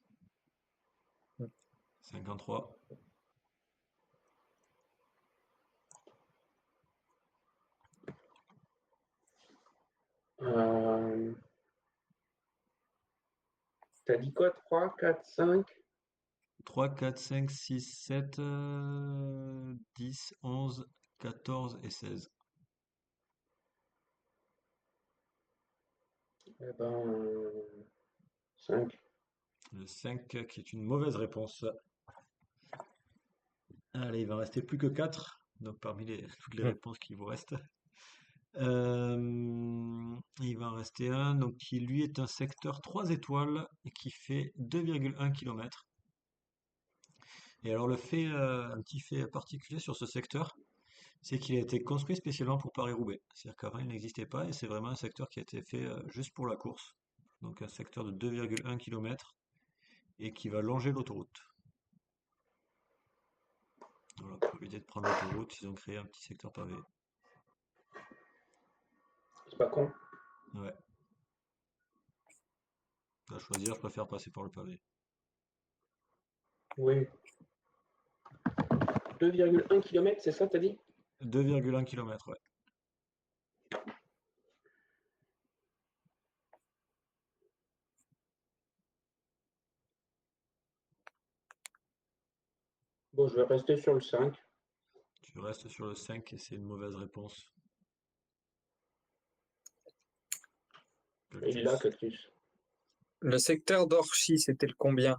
53. Euh, T'as dit quoi? 3, 4, 5? 3, 4, 5, 6, 7, 10, 11, 14 et 16. Eh ben, 5. Le 5 qui est une mauvaise réponse. Allez, il va en rester plus que 4. Donc parmi toutes les réponses qui vous restent. Il va en rester un, donc qui lui est un secteur 3 étoiles et qui fait 2,1 km. Et alors un petit fait particulier sur ce secteur, c'est qu'il a été construit spécialement pour Paris-Roubaix. C'est-à-dire qu'avant il n'existait pas et c'est vraiment un secteur qui a été fait juste pour la course. Donc un secteur de 2,1 km et qui va longer l'autoroute. Voilà, pour éviter de prendre l'autoroute, ils ont créé un petit secteur pavé. C'est pas con. Ouais, à choisir, je préfère passer par le pavé. Oui. 2,1 km, c'est ça, t'as dit? 2,1 km, ouais. Bon, je vais rester sur le 5. Tu restes sur le 5 et c'est une mauvaise réponse. Il est là, Cactus. Cactus. Le secteur d'Orchy, c'était le combien?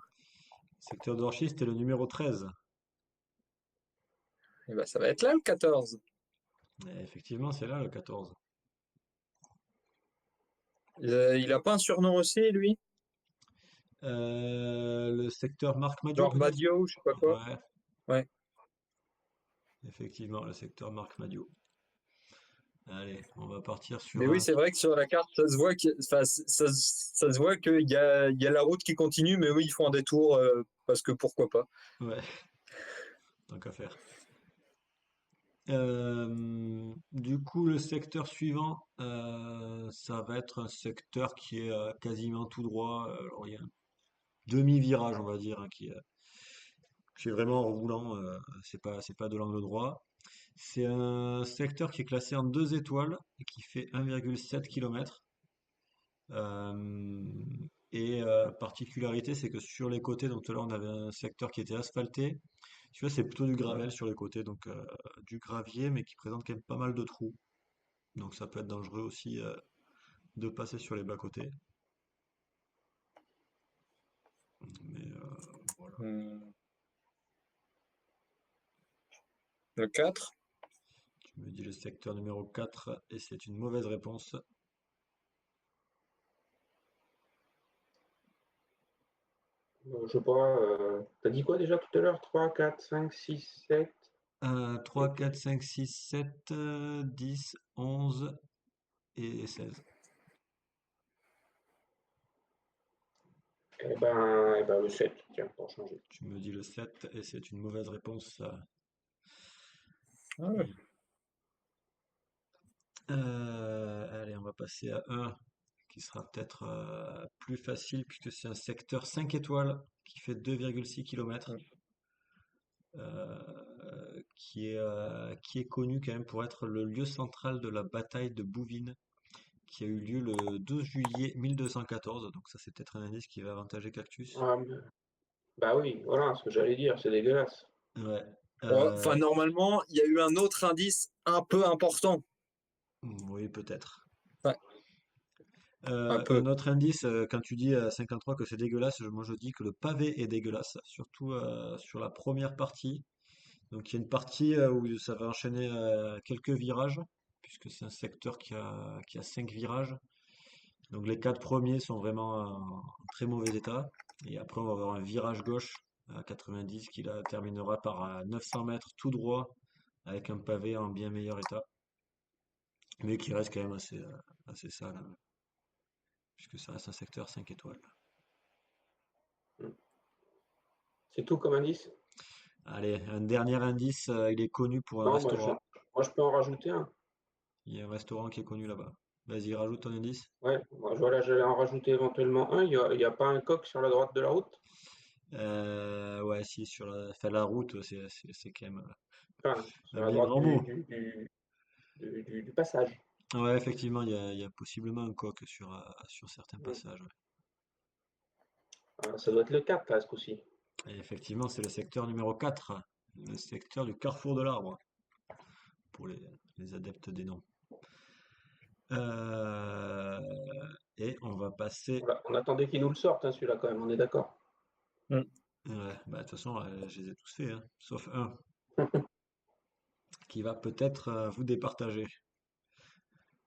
Secteur d'Orchy, c'était le numéro 13. Eh ben, ça va être là, le 14. Et effectivement, c'est là le 14. Il a pas un surnom aussi, lui? Le secteur Marc Madiot, Genre peut-être? Madio, je sais pas quoi. Ouais, Ouais. effectivement, le secteur Marc Madiot. Allez, on va partir Mais sur oui, un. c'est vrai que sur la carte, ça se voit enfin, ça se voit qu'il y a la route qui continue, mais oui, ils font un détour parce que pourquoi pas. Ouais, tant qu'à faire. Du coup, le secteur suivant, ça va être un secteur qui est quasiment tout droit. Alors, il y a un demi-virage, on va dire, hein, qui est vraiment en roulant. C'est pas de l'angle droit. C'est un secteur qui est classé en 2 étoiles et qui fait 1,7 km. Et particularité, c'est que sur les côtés, donc tout à l'heure on avait un secteur qui était asphalté. Tu vois, c'est plutôt du gravel sur les côtés, donc du gravier, mais qui présente quand même pas mal de trous. Donc ça peut être dangereux aussi de passer sur les bas-côtés. Mais voilà. Hmm. Le 4. Tu me dis le secteur numéro 4 et c'est une mauvaise réponse. Je sais pas. T'as dit quoi déjà tout à l'heure? 3, 4, 5, 6, 7. 3, 4, 5, 6, 7, 10, 11 et 16. Eh ben, le 7, tiens, pour changer. Tu me dis le 7 et c'est une mauvaise réponse. Ah ouais. Allez, on va passer à un qui sera peut-être plus facile puisque c'est un secteur 5 étoiles qui fait 2,6 km, qui est connu quand même pour être le lieu central de la bataille de Bouvines qui a eu lieu le 12 juillet 1214. Donc ça c'est peut-être un indice qui va avantager Cactus. Ah, bah oui, voilà ce que j'allais dire, c'est dégueulasse. Ouais. Ouais, enfin, normalement, il y a eu un autre indice un peu important. Oui, peut-être. Ouais. Un Un peu. autre indice, quand tu dis à 53 que c'est dégueulasse, moi je dis que le pavé est dégueulasse, surtout sur la première partie. Donc il y a une partie où ça va enchaîner quelques virages, puisque c'est un secteur qui a 5 virages. Donc les 4 premiers sont vraiment en très mauvais état. Et après on va avoir un virage gauche à 90 qui là terminera par 900 mètres tout droit avec un pavé en bien meilleur état, mais qui reste quand même assez sale, hein, puisque ça reste un secteur 5 étoiles. C'est tout comme indice? Allez, un dernier indice, il est connu pour un Non, restaurant. moi, je peux en rajouter un. Il y a un restaurant qui est connu là-bas. Vas-y, rajoute ton indice. Ouais, voilà, j'allais en rajouter éventuellement un. Il y a pas un coq sur la droite de la route? Ouais, si, enfin, la route, c'est quand même Enfin, un sur la bien droite grand mot. du passage. Ouais, effectivement, il y a possiblement un coq sur certains Mm. passages. Ouais. Ça doit être le 4 presque aussi. Et effectivement, c'est le secteur numéro 4, le secteur du carrefour de l'arbre, pour les adeptes des noms. Euh, et on va passer. Voilà, on attendait qu'il nous le sorte, hein, celui-là quand même, on est d'accord. Mm. Ouais, bah, de toute façon, je les ai tous faits, hein, sauf un qui va peut-être vous départager.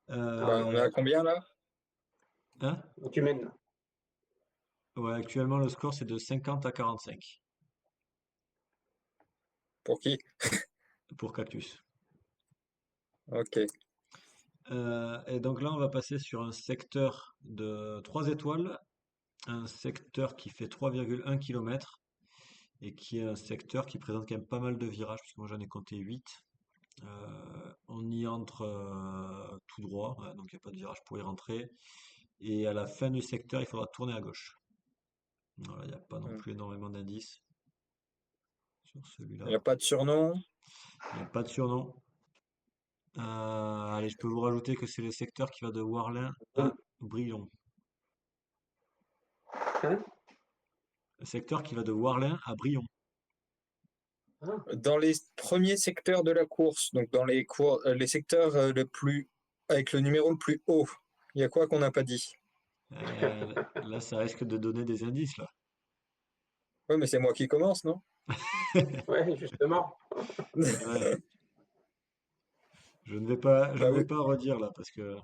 Bah, on est Euh, à combien là? hein? Donc, tu mènes. Ouais, actuellement, le score, c'est de 50 à 45 Pour qui? pour Cactus. Ok. Et donc là, on va passer sur un secteur de 3 étoiles, un secteur qui fait 3,1 km et qui est un secteur qui présente quand même pas mal de virages, puisque moi j'en ai compté 8. On y entre tout droit, ouais, donc il n'y a pas de virage pour y rentrer. Et à la fin du secteur, il faudra tourner à gauche. Voilà, il n'y a pas non Mm. plus énormément d'indices sur Il n'y a celui-là. pas de surnom. Il n'y a pas de surnom. Allez, je peux vous rajouter que c'est le secteur qui va de Warlin à Mm. Brion. Hein? Le secteur qui va de Warlin à Brion. Ah, Dans les premiers secteurs de la course, donc dans les secteurs le plus avec le numéro le plus haut, il y a quoi qu'on n'a pas dit? Là, ça risque de donner des indices, là. Oui, mais c'est moi qui commence, non? ouais, justement. Ouais. Je Bah ne vais oui. pas redire, là, parce que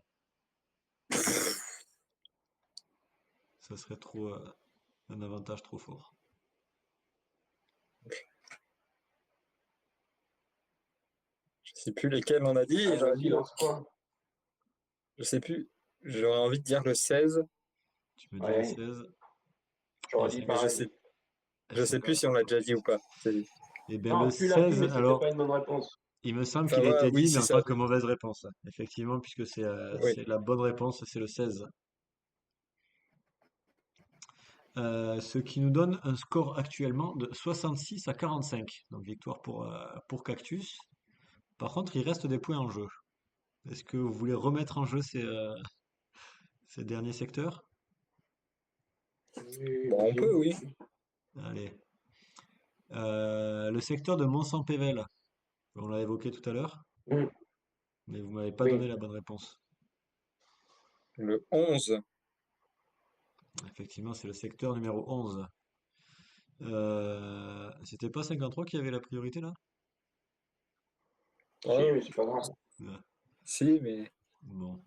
ça serait trop, un avantage trop fort. Je sais plus lesquels on a dit. Ah, vas-y, lance-toi. Je sais plus. J'aurais envie de dire le 16, Tu me dis le Ouais, 16 et j'aurais dit c'est mais pareil. je sais plus si on l'a déjà dit ou pas. Eh bien, le Non, tu l'as dit, 16, mais c'était alors, pas une bonne réponse. il me semble Enfin qu'il a voilà, été oui, dit, mais c'est en ça. tant que mauvaise réponse. Effectivement, puisque Oui. c'est la bonne réponse, c'est le 16. Ce qui nous donne un score actuellement de 66 à 45. Donc victoire pour Cactus. Par contre, il reste des points en jeu. Est-ce que vous voulez remettre en jeu ces derniers secteurs? Oui, Bon, on vas-y. peut, oui. Allez. Le secteur de Mont-Saint-Pével. On l'a évoqué tout à l'heure, Mm, mais vous m'avez pas oui. donné la bonne réponse. Le 11. Effectivement, c'est le secteur numéro 11. C'était pas 53 qui avait la priorité là? Si, Oh, mais c'est pas grave. Ouais. si, mais Bon,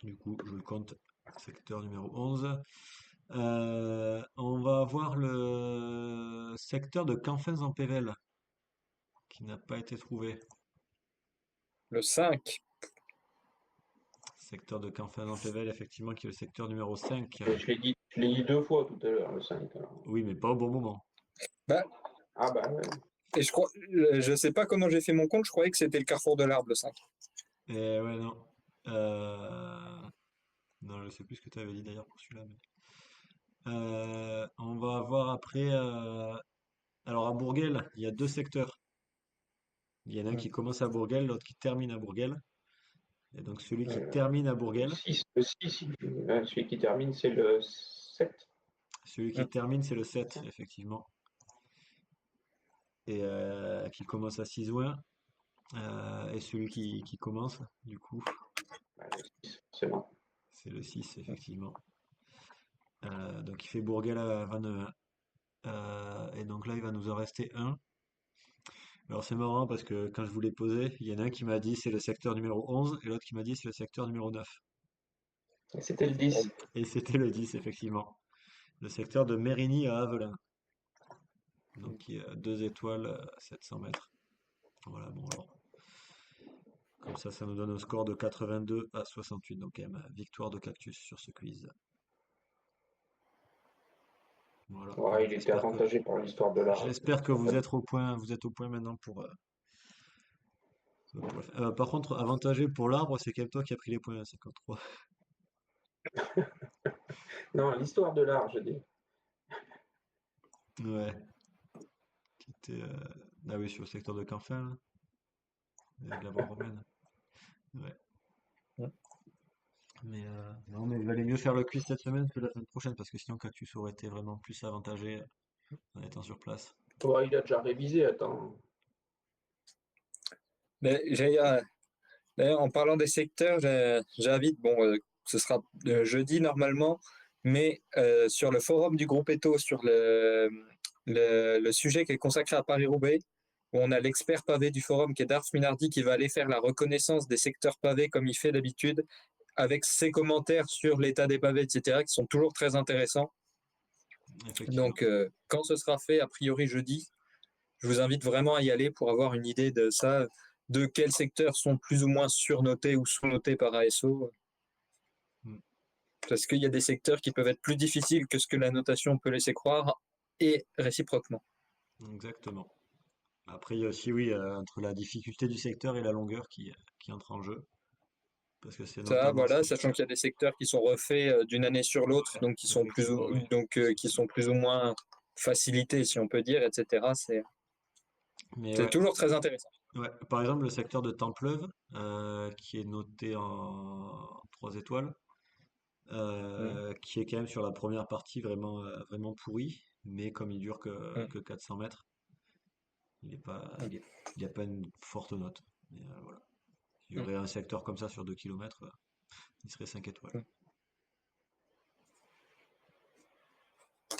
du coup, je le compte. Secteur numéro 11. On va avoir le secteur de Canfin-en-Pével qui n'a pas été trouvé. le 5. Secteur de Canfin-en-Pével, effectivement, qui est le secteur numéro 5. Je l'ai dit 2 fois tout à l'heure, le 5. Alors. Oui, mais pas au bon moment. Bah, Ah bah ouais. et je sais pas comment j'ai fait mon compte, je croyais que c'était le carrefour de l'arbre, le 5. Et ouais, non. Euh, Non, je sais plus ce que tu avais dit d'ailleurs pour celui-là. On va avoir après. Alors à Bourguel, il y a 2 secteurs. Il y en a un qui commence à Bourguel, l'autre qui termine à Bourguel. Et donc celui qui Euh, termine à le Bourguel, 6, celui qui termine, c'est le 7. celui qui termine, c'est le 7, effectivement. Et qui commence à Cisouin. Et celui qui commence, du coup, Bah, le 6, forcément. C'est le 6, effectivement. Donc il fait Bourgal à 21. Et donc là, il va nous en rester un. Alors c'est marrant parce que quand je vous l'ai posé, il y en a un qui m'a dit c'est le secteur numéro 11 et l'autre qui m'a dit c'est le secteur numéro 9. Et c'était le 10. Et c'était le 10, effectivement. Le secteur de Mérigny à Avelin. Donc qui est à 2 étoiles à 700 mètres. Voilà, bon alors. Comme ça nous donne un score de 82 à 68. Donc quand même, victoire de Cactus sur ce quiz. Voilà. Ouais, il était J'espère que, avantagé par l'histoire de l'art. j'espère que vous êtes au point maintenant pour le faire. Par contre, avantagé pour l'arbre, c'est quand même toi qui as pris les points à 53. Non, l'histoire de l'art, je dis. Ouais. Qui était, ah oui, sur le secteur de Canfin, là, avec la bande romaine. Ouais. Mais non, mais il valait mieux faire le quiz cette semaine que la semaine prochaine, parce que sinon Cactus aurait été vraiment plus avantagé en étant sur place. Ouais, il a déjà révisé, attends. Mais d'ailleurs, en parlant des secteurs, j'invite, bon, ce sera jeudi normalement, mais sur le forum du groupe Eto, sur le sujet qui est consacré à Paris-Roubaix, où on a l'expert pavé du forum qui est Darf Minardi qui va aller faire la reconnaissance des secteurs pavés comme il fait d'habitude, avec ses commentaires sur l'état des pavés, etc., qui sont toujours très intéressants. Effectivement. Donc, quand ce sera fait, a priori jeudi, je vous invite vraiment à y aller pour avoir une idée de ça, de quels secteurs sont plus ou moins surnotés ou sous-notés par ASO. Mm. Parce qu'il y a des secteurs qui peuvent être plus difficiles que ce que la notation peut laisser croire, et réciproquement. Exactement. Après, il y a aussi, oui, entre la difficulté du secteur et la longueur qui entre en jeu. Parce que c'est Ça, notamment ce voilà, qui. sachant qu'il y a des secteurs qui sont refaits d'une année sur l'autre, donc Effectivement, oui. qui sont plus ou moins facilités, si on peut dire, etc. Mais C'est ouais, toujours très intéressant. ouais. Par exemple, le secteur de Templeuve, qui est noté en 3 étoiles, Mm, qui est quand même sur la première partie vraiment pourri, mais comme il dure mm, que 400 mètres, il est pas, mm, il a pas une forte note. Mais voilà. Il y mm, aurait un secteur comme ça sur 2 kilomètres, il serait 5 étoiles. mm.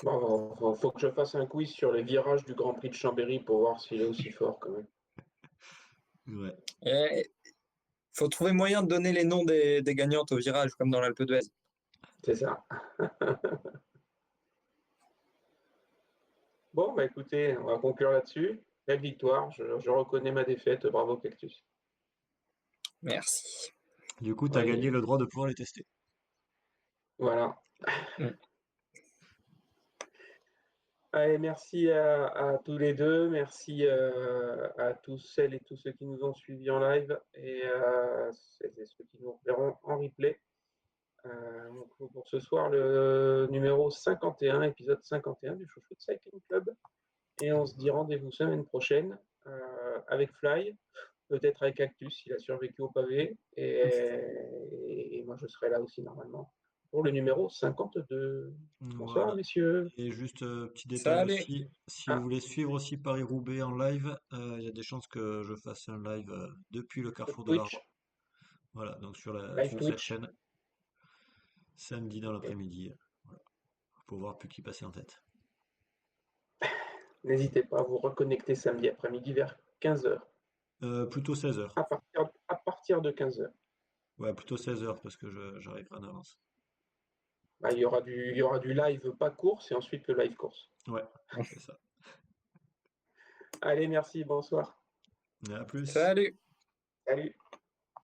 Bon, faut que je fasse un quiz sur les virages du Grand Prix de Chambéry pour voir s'il est aussi fort quand même. Ouais, Et faut trouver moyen de donner les noms des gagnantes au virage, comme dans l'Alpe d'Huez. C'est ça. Bon, bah écoutez, on va conclure là-dessus. Belle victoire, je reconnais ma défaite. Bravo Cactus. Merci. du coup, tu as Oui, gagné le droit de pouvoir les tester. voilà. Mm. Allez, merci à tous les deux. Merci à tous celles et tous ceux qui nous ont suivis en live et celles et ceux qui nous verront en replay. Donc, pour ce soir, le numéro 51, épisode 51 du Chouchou Cycling Club. Et on se dit rendez-vous semaine prochaine avec Fly, peut-être avec Cactus, il a survécu au pavé. Et moi, je serai là aussi normalement pour le numéro 52. Bonsoir, Voilà. messieurs. Et juste petit détail Salut. aussi, si vous Ah, voulez suivre aussi Paris-Roubaix en live, il y a des chances que je fasse un live depuis le sur Carrefour de Twitch, l'Arbre. Voilà, donc live sur cette Twitch. chaîne, samedi dans Ok. l'après-midi, voilà, pour voir plus qui passait en tête. N'hésitez pas à vous reconnecter samedi après-midi vers 15h. Plutôt 16 heures. À partir de 15h. Ouais, plutôt 16 heures parce que j'arriverai en avance. Bah, il y aura du live pas course et ensuite le live course. Ouais, c'est ça. Allez, merci, bonsoir. À plus. Salut. Salut.